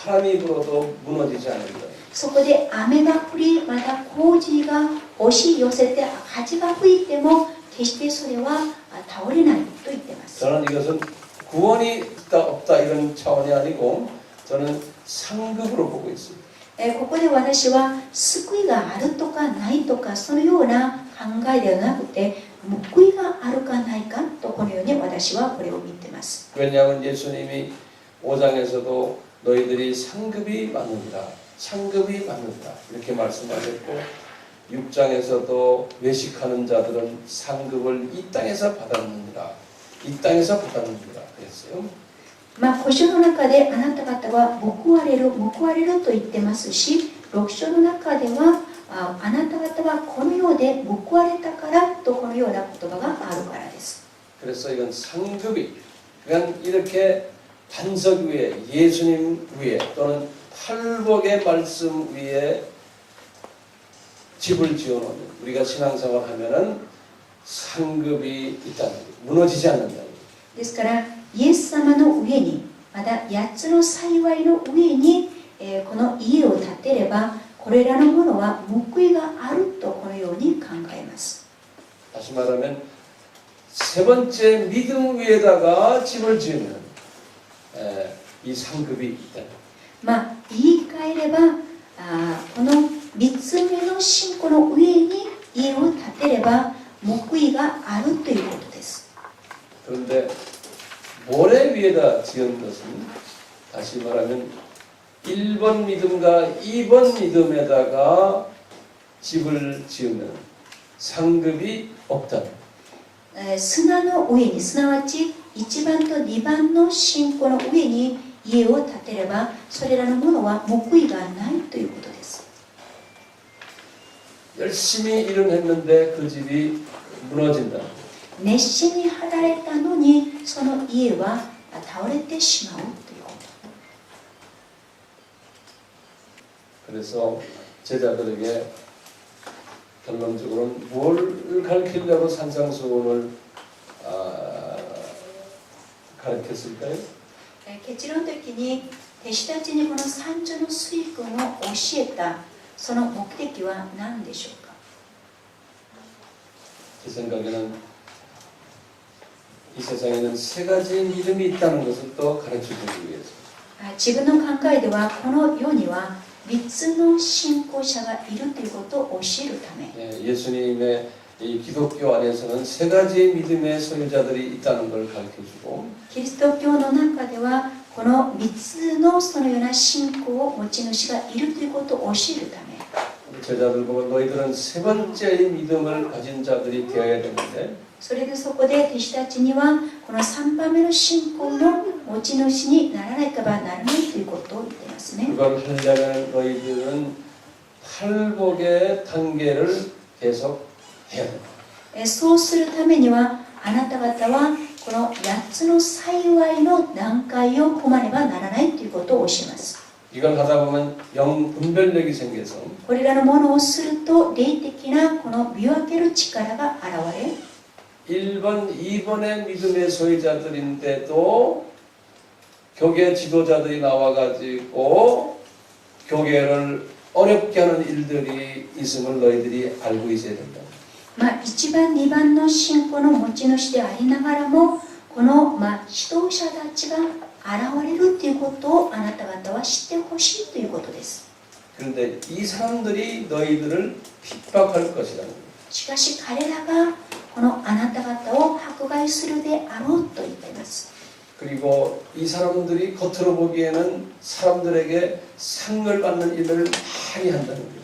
바람이 불어도 무너지지 않는다. そこで雨が降り、また洪水が押し寄せて風が吹いても決してそれは倒れないと言っています。 저는 이것은 구원이 있다 없다 이런 차원이 아니고 저는 상급으로 보고 있습니다. ここで私は救いがあるとかないとかそのような考えではなくて、報いがあるかないかとこのように私はこれを見ています。 왜냐하면 예수님이 5장에서도 너희들이 상급이 많으니라 상급이 많으니라 이렇게 말씀하셨고 6장에서도 외식하는 자들은 상급을 이 땅에서 받았느니라 이 땅에서 받았느니라 그랬어요. 5章の中であなた方は報われると言ってますし、6章の中ではあなた方はこの世で報われたからとこのような言葉があるからです。 그래서 이건 상급이 그냥 이렇게 반석 위에 예수님 위에 또는 팔복의 말씀 위에 집을 지어놓는 우리가 신앙생활 하면은 상급이 있다는 거예요. 무너지지 않는다는 거예요. ですからイエス様の上に、また8つの幸いの上に、この家を建てればこれらのものは報いがあるとこのように考えます。 다시 말하면 세 번째 믿음 위에다가 집을 지으면 이 상급이 있다. 言い換えればこの3つ目の信仰の上に家を建てれば報いがあるということです。 그런데 모래 위에다 지은 것은 다시 말하면 1번 믿음과 2번 믿음에다가 집을 지으면 상급이 없다. 砂の上に、すなわち1番と2番の信仰の上に家を建てればそれらのものは報いがないということです。 열심히 일을 했는데 그 집이 무너진다. 熱心に働いたのにその家は倒れてしまうということ。 그래서 제자들에게 결론적으로는 뭘 가르치려고 산상수훈을 가르쳤을까요? 結論的に弟子たちにこの三女の水訓を教えたその目的は何でしょうか。 제 생각에는 이 세상에는 세 가지 믿음이 있다는 것을 또 가르쳐주기 위해서. 自分の考えではこの世には3つの信仰者がいるということを教えるため、 예수님의 이 기독교 안에서는 세 가지 믿음의 소유자들이 있다는 걸 가르쳐주고 キリスト教の中ではこの3つのそのような信仰を持ち主がいるということを教えるため、 제자들 보고 너희들은 세 번째의 믿음을 가진 자들이 되어야 되는데 それでそこで弟子たちにはこの3番目の信仰の持ち主にならなければならないということを言っていますね。 그걸 하려면 너희들은 팔복의 단계를 계속 해야 된다. そうするためにはあなた方はこの8つの幸いの段階を踏まねばならないということを教えます。 이걸 하다 보면 영 분별력이 생겨서 これらのものをすると霊的なこの見分ける力が現れ、 1번, 2번의 믿음의 소유자들인데도 교계 지도자들이 나와가지고 교계를 어렵게 하는 일들이 있음을 너희들이 알고 있어야 된다. 1番2番の信仰の持ち主でありながらもこの指導者たちが現れるということをあなた方は知ってほしいということです。 그런데 이 사람들이 너희들을 핍박할 것이라는 거예요. しかし彼らがこのあなた方を迫害するであろうと言っています。 그리고 이 사람들이 겉으로 보기에는 사람들에게 상을 받는 일을 많이 한다는 거예요.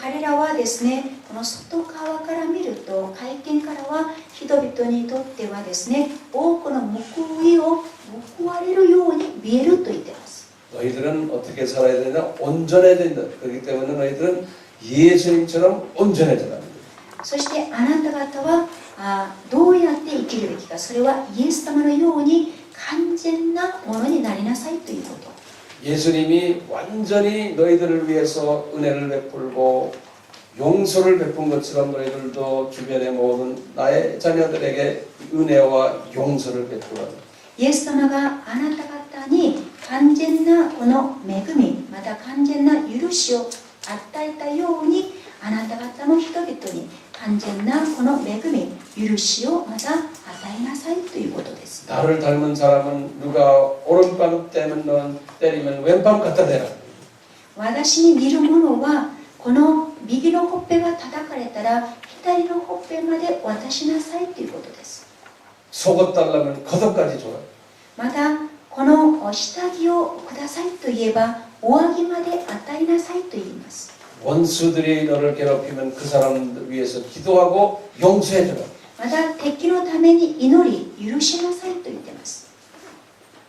彼らはですね、この外側から見ると、外見からは人々にとってはですね、多くの報いを報われるように見えると言っています。 너희들은 어떻게 살아야 되냐? 온전해야 된다. 그렇기 때문에 너희들은 예수님처럼 온전해져라. そしてあなた方はどうやって生きるべきか、それはイエス様のように完全なものになりなさいということ。 예수님이 완전히 너희들을 위해서 은혜를 베풀고 용서를 베푼 것처럼 너희들도 주변의 모든 나의 자녀들에게 은혜와 용서를 베풀어. イエス様があなた方に完全なこの恵み、また完全な許しを与えたように、あなた方の人々に完全なこの恵み、許しをまた与えなさいということです。 나를 닮은 사람은 누가 오른밤 때리면 왼밤 갖다 대라. 私に似る者はこの右のほっぺが叩かれたら左のほっぺまで渡しなさいということです。 속옷 달라면 겉옷까지 줘라. またこの下着をくださいと言えば上着まで与えなさいと言います。 원수들이 너를 괴롭히면 그 사람들 위해서 기도하고 용서해주라. また敵のために祈り許しなさいと言っています。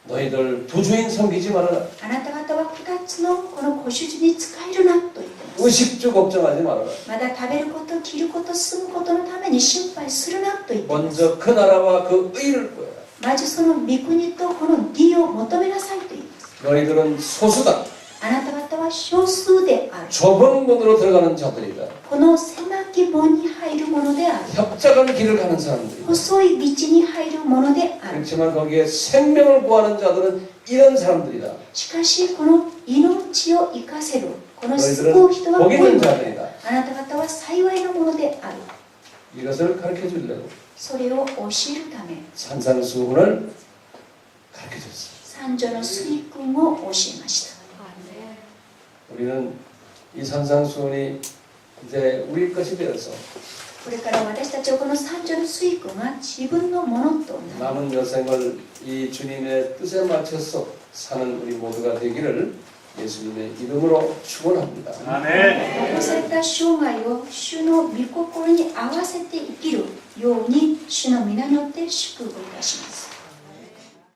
너희들 두 주인 섬기지 말아라. あなた方は2つのこのご主人に仕えるなと言っています。 의식주 걱정하지 말아라. また食べること、着ること、住むことのために心配するなと言っています。 먼저 그 나라와 그 의를 구해라. まずその御国とこの義を求めなさいと言います。 너희들은 소수다. あなた方は少数である。 좁은 문으로 들어가는 자들이다. この狭き門に入るものである。 협착한 길을 가는 사람들이다. 細い道に入るものである。 그렇지만 거기에 생명을 구하는 자들은 이런 사람들이다. しかしこの命を生かせるこの救 너희들은 う人は 복 多い 있는 ので 자들이다. あなた方は幸いなものである。 이것을 가르쳐 주려고 それを教えるため 산상수훈을 가르쳐 줬어. 三女の水訓を教えました。 우리는 이 산상수훈이 이제 우리 것이 되어서 これから私たちはこの三女の水訓が自分のものとなる 남은 여생을 이 주님의 뜻에 맞춰서 사는 우리 모두가 되기를 예수님의 이름으로 축원합니다. 残された生涯を主の御心に合わせて生きるように主の皆によって祝福いたします。